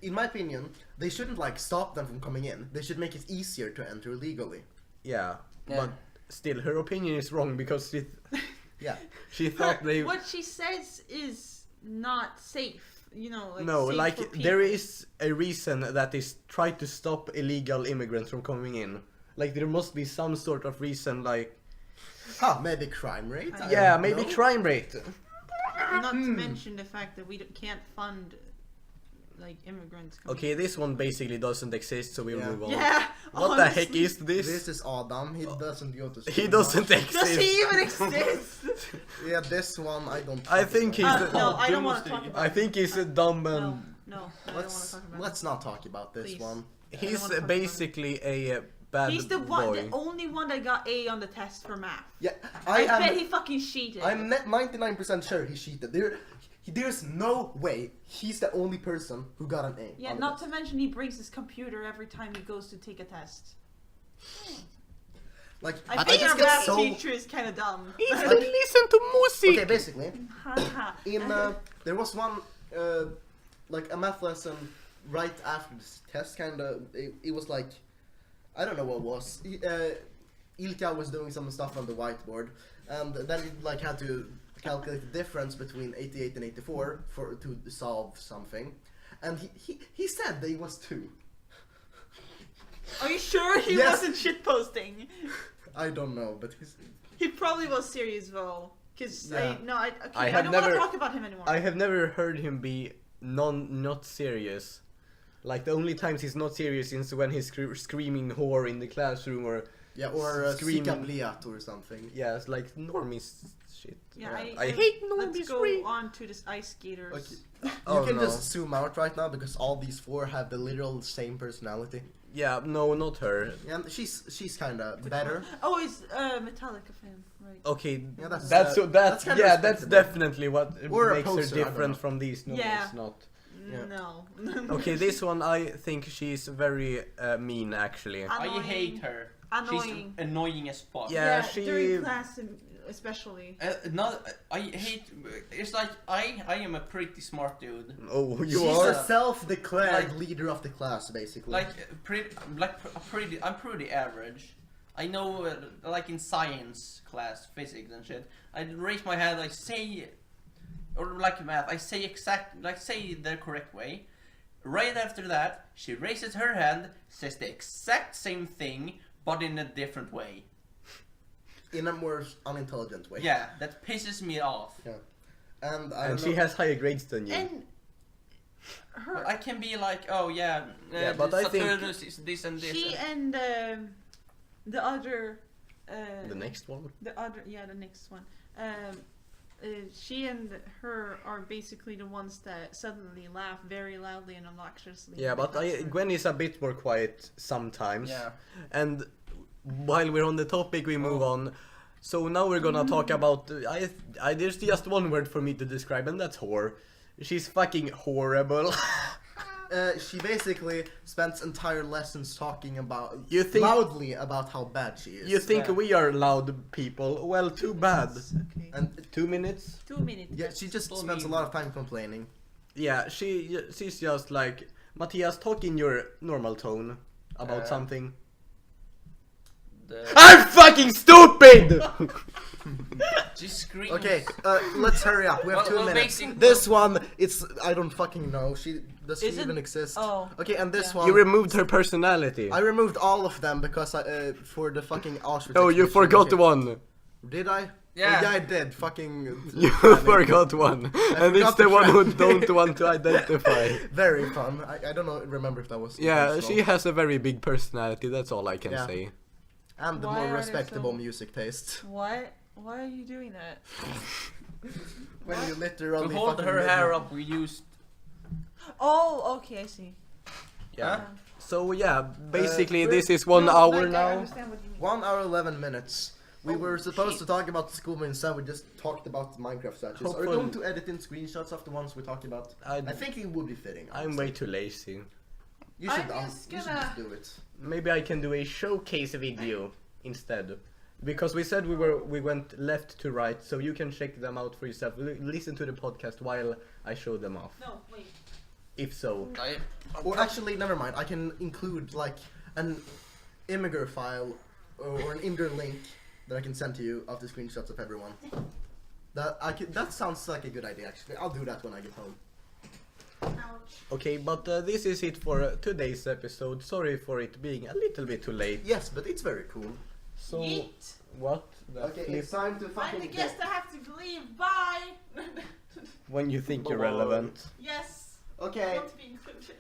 in my opinion, they shouldn't like stop them from coming in. They should make it easier to enter illegally. Yeah, Yeah. but still, her opinion is wrong because Yeah. she thought they. What she says is not safe. You know, like No, safe like for people. there is a reason that is try to stop illegal immigrants from coming in. Like there must be some sort of reason, like Maybe crime rate. I yeah, don't maybe know. crime rate. Not to mention the fact that we can't fund like immigrants. coming Okay, this one basically doesn't exist, so we'll Yeah. move on. Yeah. What the heck honestly. is this? This is Adam. He doesn't go to school. He doesn't much. exist. Does he even exist? Yeah, this one I don't. I talk think about. he's. No, I don't Dumb want to was talk the- about. I think he's a dumb No, and no, I don't want Let's to talk about. let's not talk about this Please. one. I he's don't wanna talk about basically a bad He's the one, boy. the only one that got A on the test for math. Yeah, I bet am. he fucking cheated. I'm 99% sure he cheated. There's no way he's the only person who got an A. Yeah, on the not test. to mention he brings his computer every time he goes to take a test. Like I think just our get math so. teacher is kind of dumb. Listen to music. Okay, basically, Haha. in there was one like a math lesson right after this test. It was like I don't know what it was. Ilka was doing some stuff on the whiteboard, and then he like had to calculate the difference between 88 and 84 to solve something, and he said that it was 2. Are you sure he Yes. wasn't shitposting? I don't know, but He probably was serious though. Cause Yeah. I I have don't want to never- talk about him anymore. I have never heard him be not serious. Like the only times he's not serious is when he's screaming whore in the classroom or Sika screaming. Bliat or something. Yeah, it's like normies shit. yeah, I hate Let's normies. go on to this ice skaters. Okay. Oh, You can no. just zoom out right now because all these 4 have the literal same personality. Yeah, no, not her. Yeah, she's kind of better. Oh, it's Metallica fan, right? Okay, Yeah, that's that's kinda yeah, that's respectable. definitely what Or a makes her poser, I don't different know. from these. No, Yeah. it's not. Yeah. No. Okay, this one I think she's very mean actually. I Annoying. hate her. Annoying. She's annoying as fuck. Yeah, during she- class especially. I hate. It's like I am a pretty smart dude. Oh, you She's are. a self-declared Like- leader of the class, basically. I'm pretty average. I know, like in science class, physics and shit. I raise my hand, I say, or like math, I say say the correct way. Right after that, she raises her hand, says the exact same thing, but in a different way. in a more unintelligent way. Yeah, that pisses me off. Yeah. And I And don't she know. has higher grades than you. And her, I can be like, oh yeah, Yeah, but I think- Saturnus is this and this. she and the other. The next one. The next one. She and her are basically the ones that suddenly laugh very loudly and obnoxiously. Yeah, but Gwen is a bit more quiet sometimes. Yeah. And while we're on the topic, we move on. So now we're gonna talk about. There's just one word for me to describe, and that's whore. She's fucking horrible. She basically spends entire lessons talking about You think- loudly about how bad she is. You think Yeah. we are loud people? Well, too bad. Okay. And 2 minutes? 2 minutes. yeah, she just People spends a mean- lot of time complaining. Yeah, she's just like, Matthias, talk in your normal tone about something. I'm fucking stupid! Just scream. Okay, let's hurry up. We have Well, 2 minutes. basic- This one, it's I don't fucking know. She doesn't Is it- even exist. Oh. Okay, and this Yeah. one. You removed her personality. I removed all of them because for the fucking Auschwitz. Oh, you expedition. forgot Okay. one. Did I? Yeah. Oh, yeah, I did. Fucking. You forgot one. And it's forgot the the one who friend. don't want to identify. Very fun. I don't know. Remember if that was. Yeah, intentional. she has a very big personality, that's all I can Yeah. say. And the Why more are they respectable so- music taste. What? Why are you doing that? When you To literally. hold fucking her live hair in- up, we used. Oh, okay, I see. Yeah. Huh? So yeah, basically we're- this is 1 No, hour like, I now. understand what you mean. 1 hour 11 minutes. We Oh, were supposed shit. to talk about the school, but instead we just talked about the Minecraft statues. Are we Hopefully- going to edit in screenshots of the ones we talked about? I think it would be fitting. I'm honestly. way too lazy. You should, I'm just you should gonna- just do it. Maybe I can do a showcase video instead. Because we said we went left to right, so you can check them out for yourself. Listen to the podcast while I show them off. No, wait. If so. Or actually, never mind. I can include like an Imgur file or an Imgur link that I can send to you of the screenshots of everyone. That sounds like a good idea. Actually, I'll do that when I get home. Ouch. Okay, but this is it for today's episode. Sorry for it being a little bit too late. Yes, but it's very cool. So Yeet. what? The Okay, flip- it's time to I'm fucking. the guest. I have to leave. Bye. when you think you're Bye-bye. relevant. Yes. I Okay, want to be included.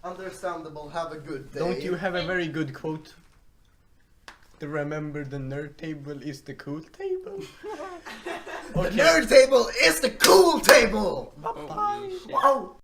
understandable. Have a good day. Don't you have a very good quote? To remember the nerd table is the cool table. The nerd table is the cool table. Holy shit. Wow.